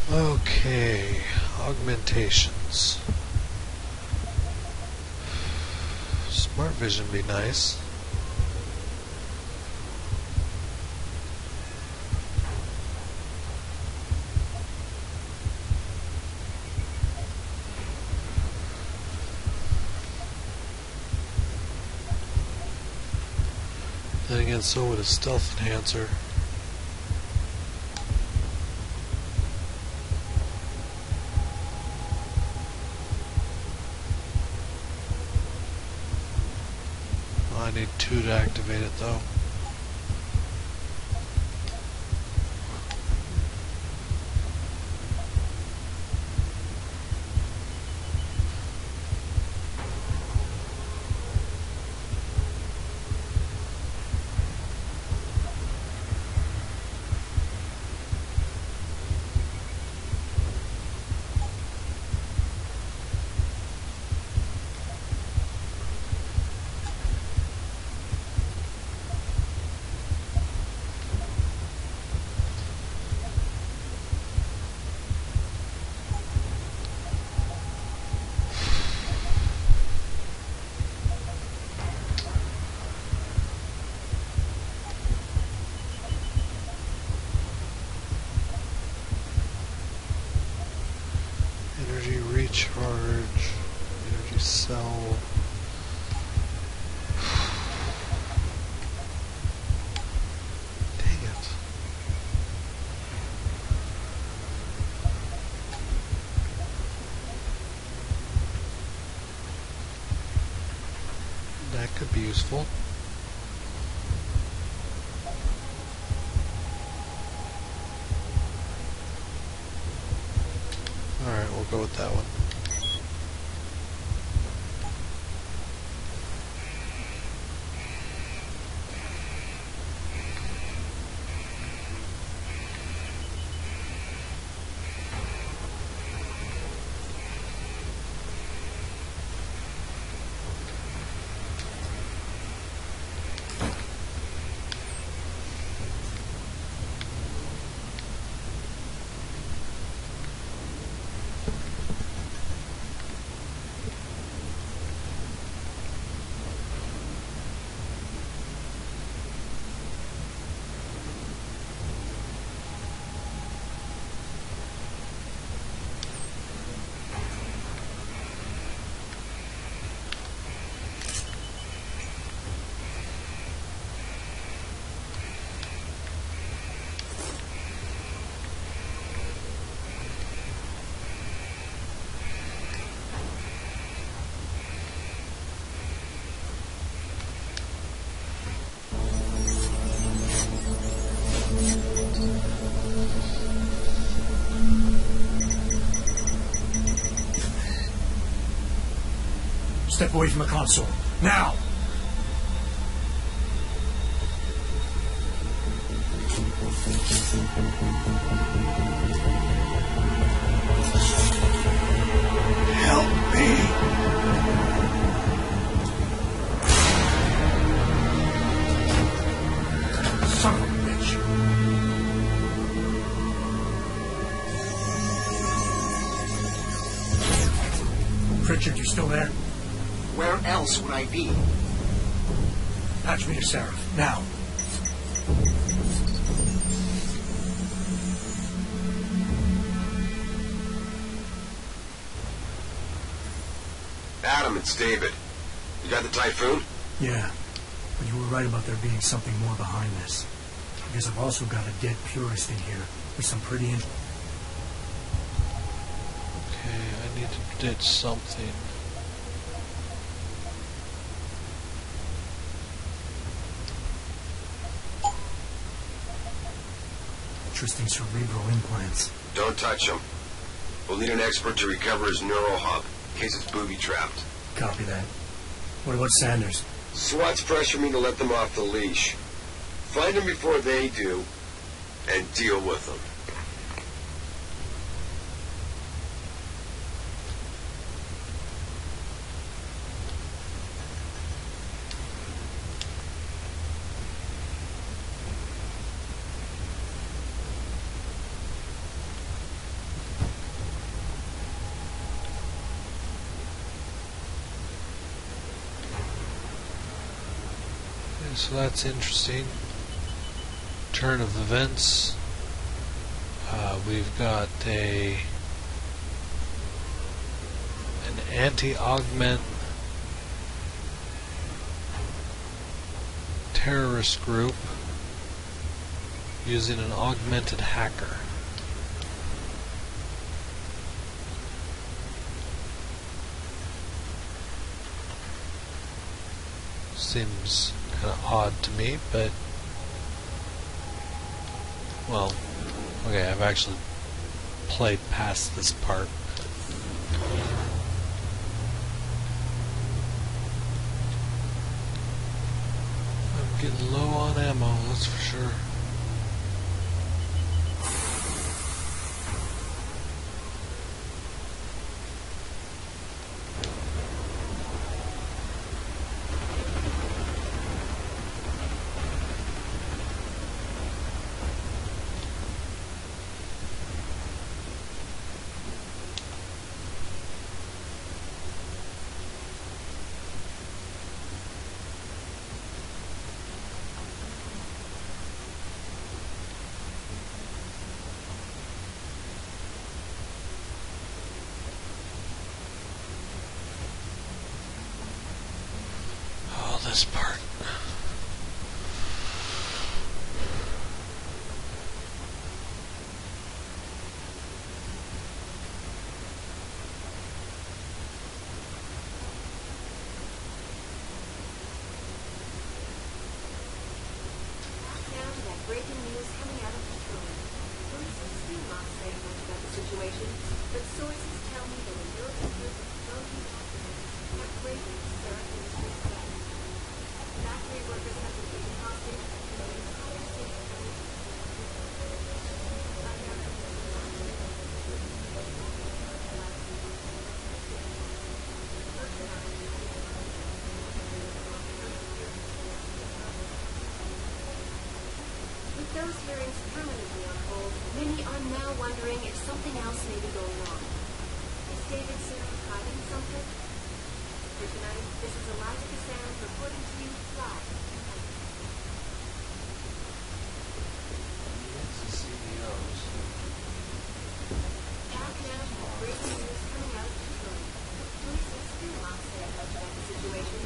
Okay, augmentations. Smart vision be nice. Then again, so would a stealth enhancer. I need 2 to activate it though. Energy recharge, energy cell. Dang it. That could be useful. Alright, we'll go with that one. Step away from the console. Now! Help me. Son of a bitch. Pritchard, you still there? Where else would I be? Patch me to Seraph. Now. Adam, it's David. You got the Typhoon? Yeah, but you were right about there being something more behind this. Because I've also got a dead purist in here with some pretty Okay, I need to ditch something. interesting cerebral implants. Don't touch him. We'll need an expert to recover his neural hub, in case it's booby-trapped. Copy that. What about Sanders? SWAT's pressure me to let them off the leash. Find them before they do, and deal with them. So that's interesting. Turn of events. We've got an anti-augment terrorist group using an augmented hacker. Seems kind of odd to me, but well, okay, I've actually played past this part. I'm getting low on ammo, that's for sure. This part. Breaking news coming out of Detroit. Police are still not saying much about the situation, but sources tell me that a militant group of pro-new activists have raided Sarah Industries West. Factory workers have been taken hostage, and the entire city is With those hearings permanently on hold, many are now wondering if something else may be going on. Is David Seraph hiding something? For tonight, this is Elijah Cassand reporting to you live. Back now to the breaking news coming out of Detroit. Police are still not saying much about the situation.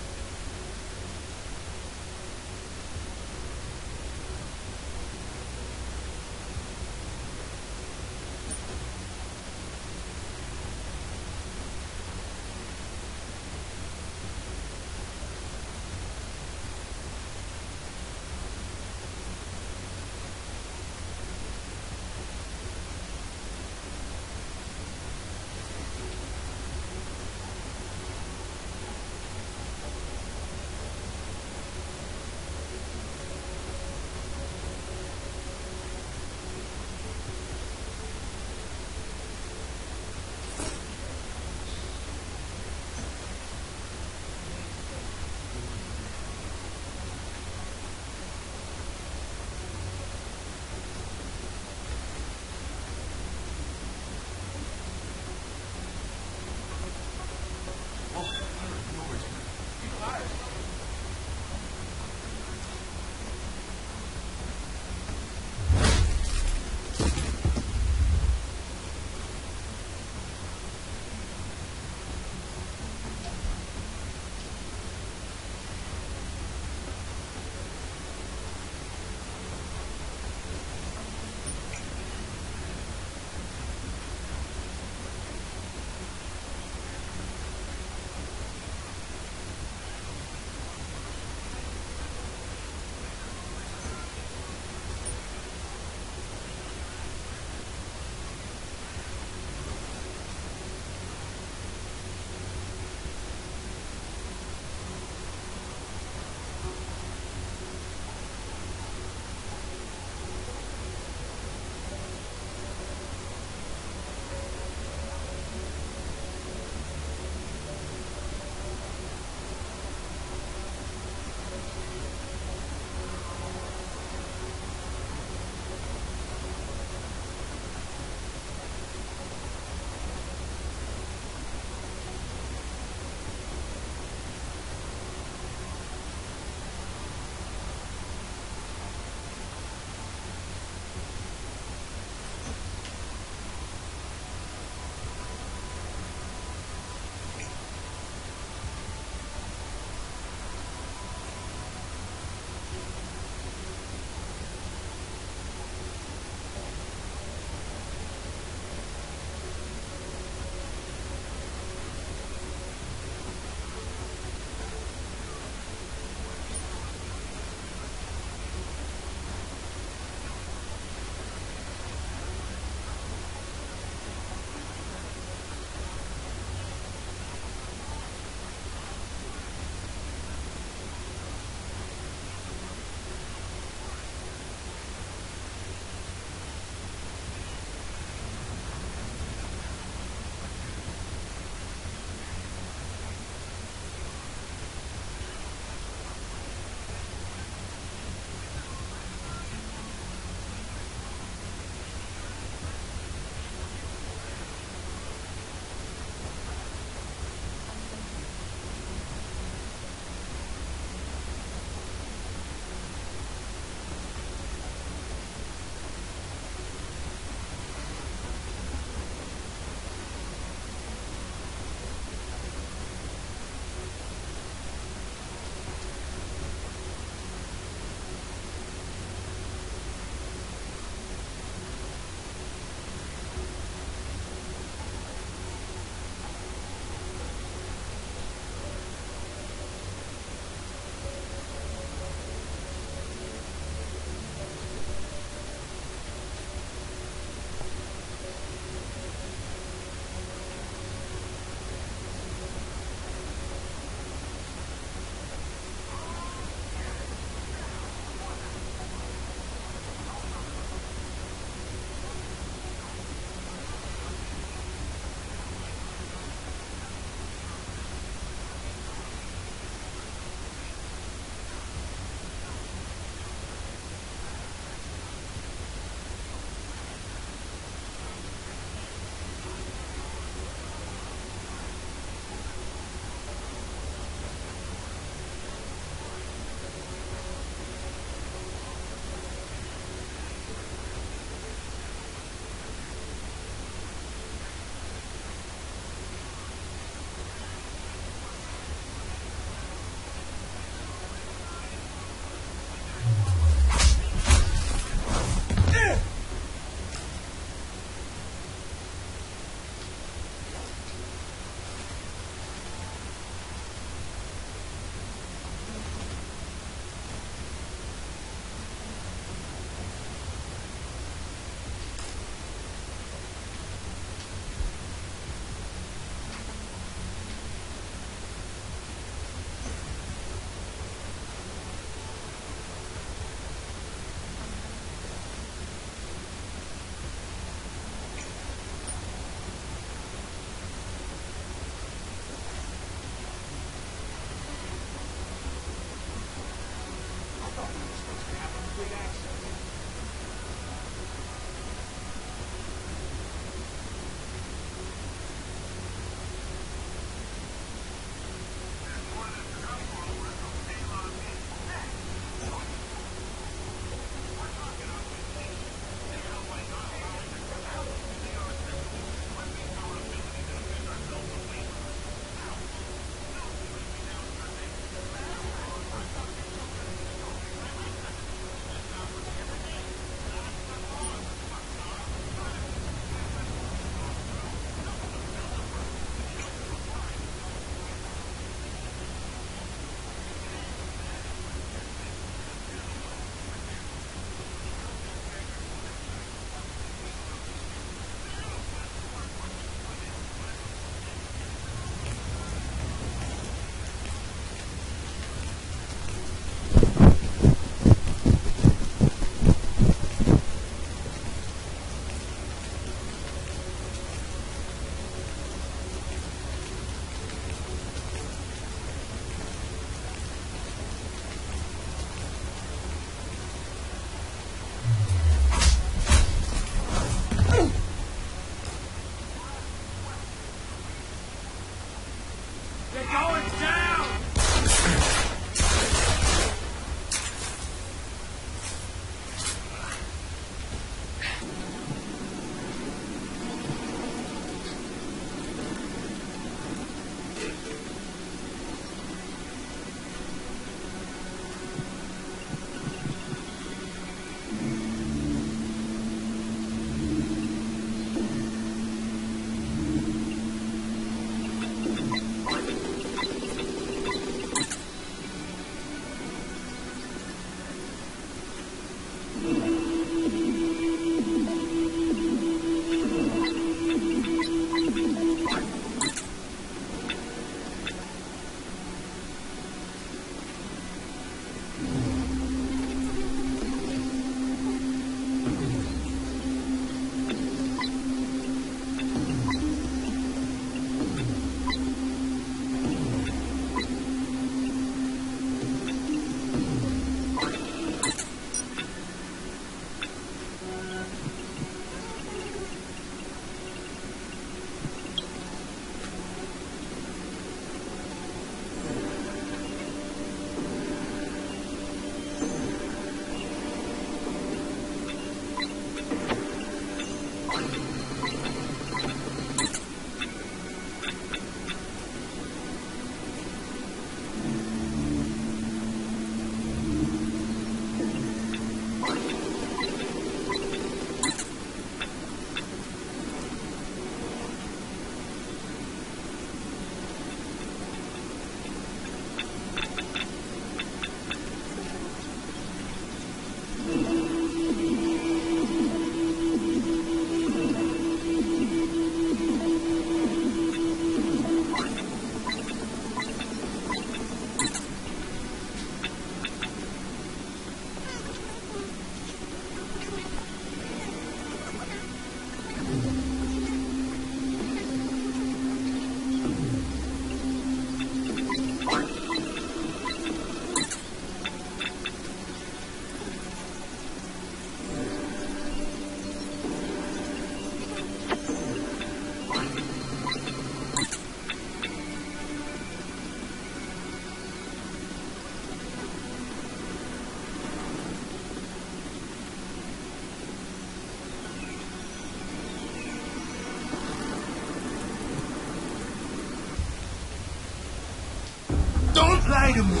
lie to me.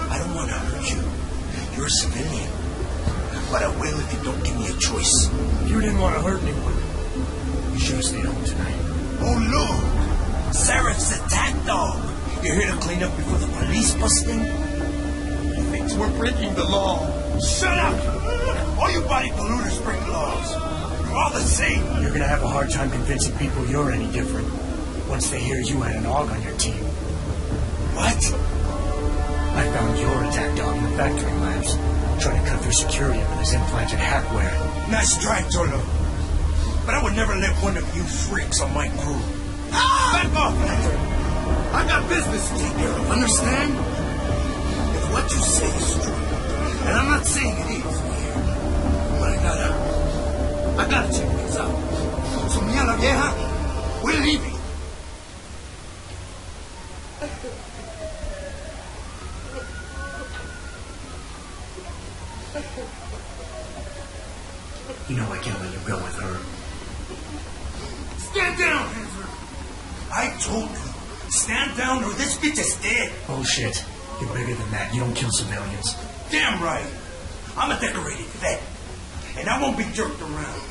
I don't want to hurt you. You're a civilian. But I will if you don't give me a choice. You didn't want to hurt anyone. You should have stayed home tonight. Oh, look! Seraph's attack dog. You're here to clean up before the police bust in? He thinks we're breaking the law. Shut up! All you body polluters break laws. You're all the same. You're going to have a hard time convincing people you're any different once they hear you had an AUG on your team. What? I found your attack dog in the factory labs, trying to cut through security with his implanted hackware. Nice try, Tolo. But I would never let one of you freaks on my crew. Back off, Hunter! I got business to take care of, understand? If what you say is true, and I'm not saying it is, but I gotta check things out. So, mía la vieja, we're leaving. You know I can't let you go with her. Stand down, Hanford! I told you. Stand down or this bitch is dead. Bullshit. You're bigger than that. You don't kill civilians. Damn right. I'm a decorated vet. And I won't be jerked around.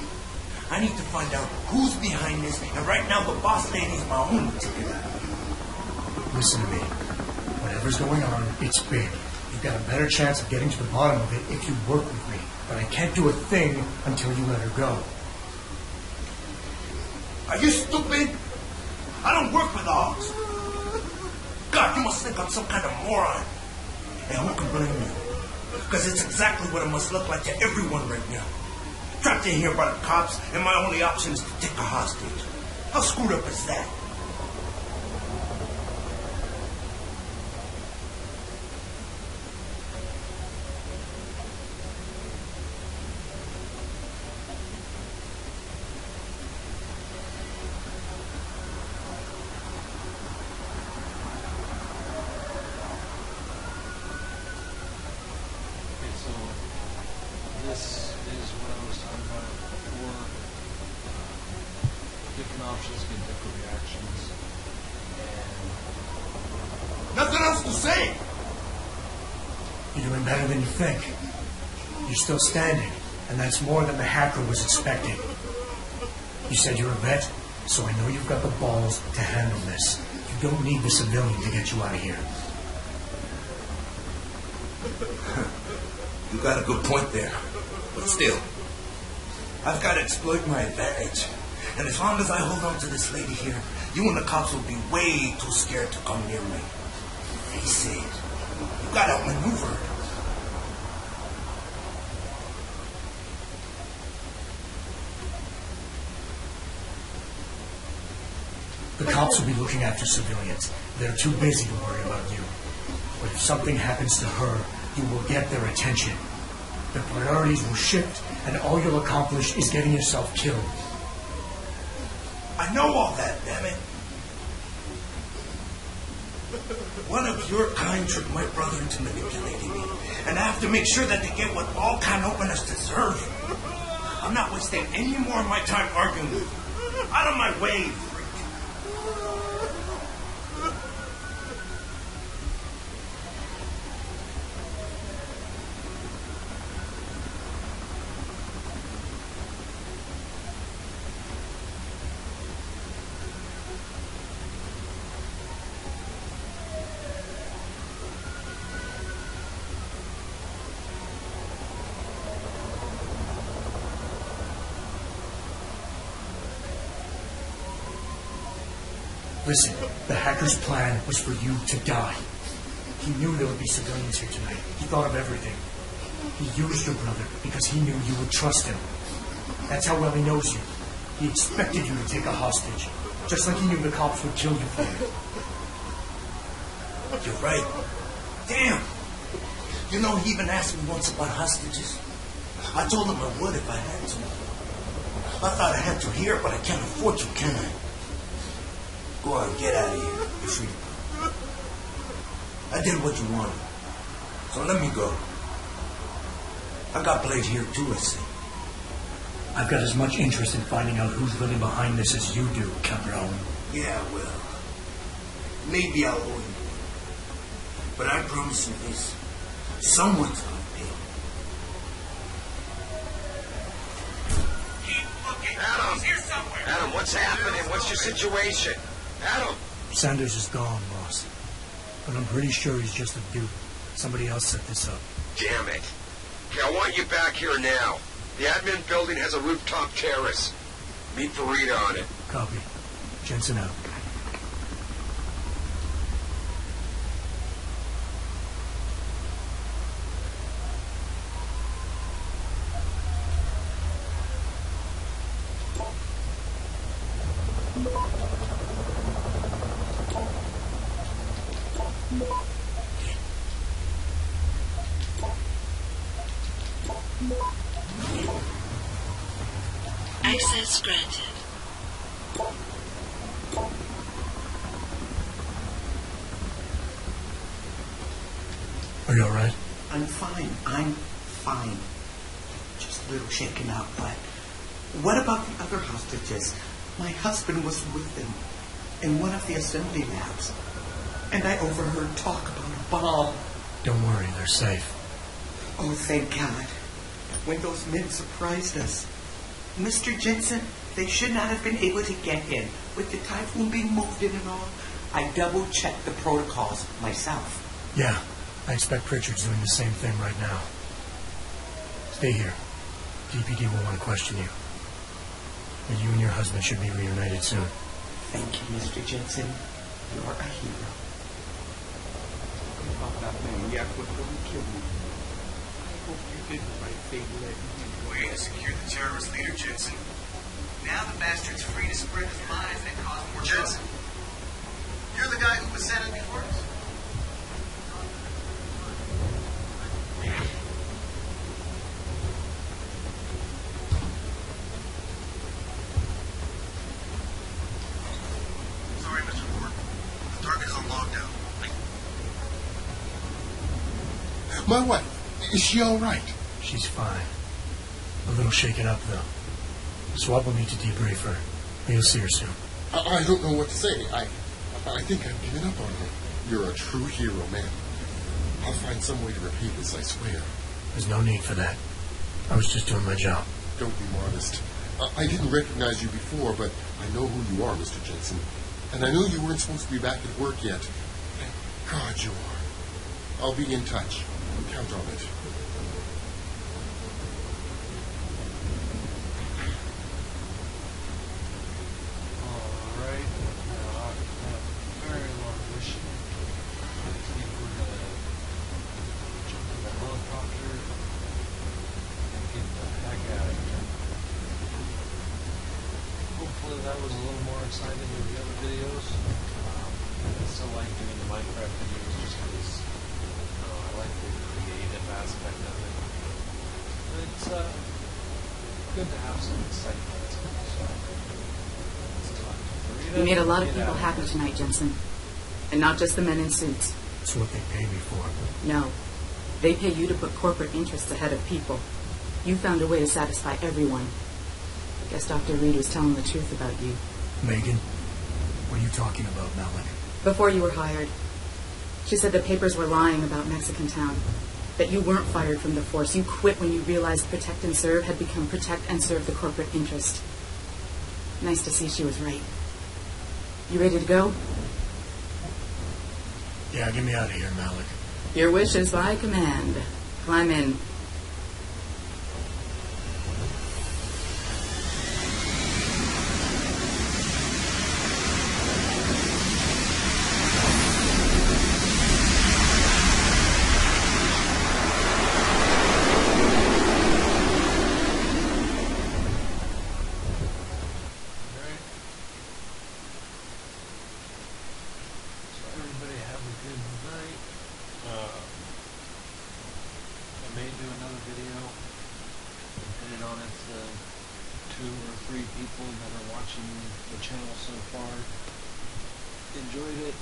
I need to find out who's behind this, and right now the boss lady's my only ticket. Listen to me. Whatever's going on, it's big. You've got a better chance of getting to the bottom of it if you work with me. But I can't do a thing until you let her go. Are you stupid? I don't work with dogs. God, you must think I'm some kind of moron. And who can blame you? Because it's exactly what it must look like to everyone right now. Trapped in here by the cops, and my only option is to take a hostage. How screwed up is that? This is what I was talking about before. Different options get different reactions. And nothing else to say! You're doing better than you think. You're still standing, and that's more than the hacker was expecting. You said you're a vet, so I know you've got the balls to handle this. You don't need the civilian to get you out of here. You got a good point there. But still, I've got to exploit my advantage. And as long as I hold on to this lady here, you and the cops will be way too scared to come near me. Face it. You got outmaneuvered. The cops will be looking after civilians. They're too busy to worry about you. But if something happens to her, you will get their attention. Their priorities will shift, and all you'll accomplish is getting yourself killed. I know all that, damn it. One of your kind tricked my brother into manipulating me. And I have to make sure that they get what all kind openers deserve. I'm not wasting any more of my time arguing with you. Out of my way, freak. Listen, the hacker's plan was for you to die. He knew there would be civilians here tonight. He thought of everything. He used your brother because he knew you would trust him. That's how well he knows you. He expected you to take a hostage, just like he knew the cops would kill you for it. You're right. Damn. You know, he even asked me once about hostages. I told him I would if I had to. I thought I had to here, but I can't afford to, can I? Go on, get out of here. You're free. I did what you wanted. So let me go. I got Blade here too, I see. I've got as much interest in finding out who's really behind this as you do, Cabron. Yeah, well, maybe I'll owe you. But I promise you this. Someone's gonna pay. Adam! Adam, what's happening? What's your situation? Adam! Sanders is gone, boss. But I'm pretty sure he's just a dupe. Somebody else set this up. Damn it. Okay, I want you back here now. The admin building has a rooftop terrace. Meet Farida on it. Copy. Jensen out. Access granted. Are you alright? I'm fine. I'm fine. Just a little shaken up, but what about the other hostages? My husband was with them in one of the assembly labs, and I overheard talk about a bomb. Don't worry, they're safe. Oh, thank God. When those men surprised us, Mr. Jensen, they should not have been able to get in. With the typhoon being moved in and all, I double-checked the protocols myself. Yeah, I expect Pritchard's doing the same thing right now. Stay here. DPD will want to question you. But you and your husband should be reunited soon. Thank you, Mr. Jensen. You're a hero. About that maniac was going to kill me. I hope you did the right thing, letting him go. Way to secure the terrorist leader, Jensen. Now the bastard's free to spread his lies and cause more trouble. Jensen, you're the guy who was sent in before us? Sorry, Mr. Ford. The target's on lockdown. My wife, is she all right? She's fine. A little shaken up, though. Swab will need to debrief her. You'll see her soon. I don't know what to say. I think I've given up on her. You're a true hero, man. I'll find some way to repay this, I swear. There's no need for that. I was just doing my job. Don't be modest. I didn't recognize you before, but I know who you are, Mr. Jensen. And I know you weren't supposed to be back at work yet. Thank God you are. I'll be in touch. Count on it. Alright, now I have a very long mission. I think we're gonna jump in the helicopter and get the heck out of here. Hopefully that was a little more exciting than the other videos. I still like doing the Minecraft videos just because I like the creative aspect of it. But it's good to have some excitement. So, let's talk to Farida. You made a lot of Get people out happy here. tonight, Jensen. And not just the men in suits. It's what they pay me for. No. They pay you to put corporate interests ahead of people. You found a way to satisfy everyone. I guess Dr. Reed was telling the truth about you. Megan, what are you talking about, Malik? Before you were hired, she said the papers were lying about Mexican Town. That you weren't fired from the force. You quit when you realized Protect and Serve had become Protect and Serve the corporate interest. Nice to see she was right. You ready to go? Yeah, get me out of here, Malik. Your wish is by command. Climb in. So everybody have a good night. I may do another video depending on if the 2 or 3 people that are watching the channel so far enjoyed it.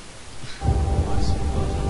I suppose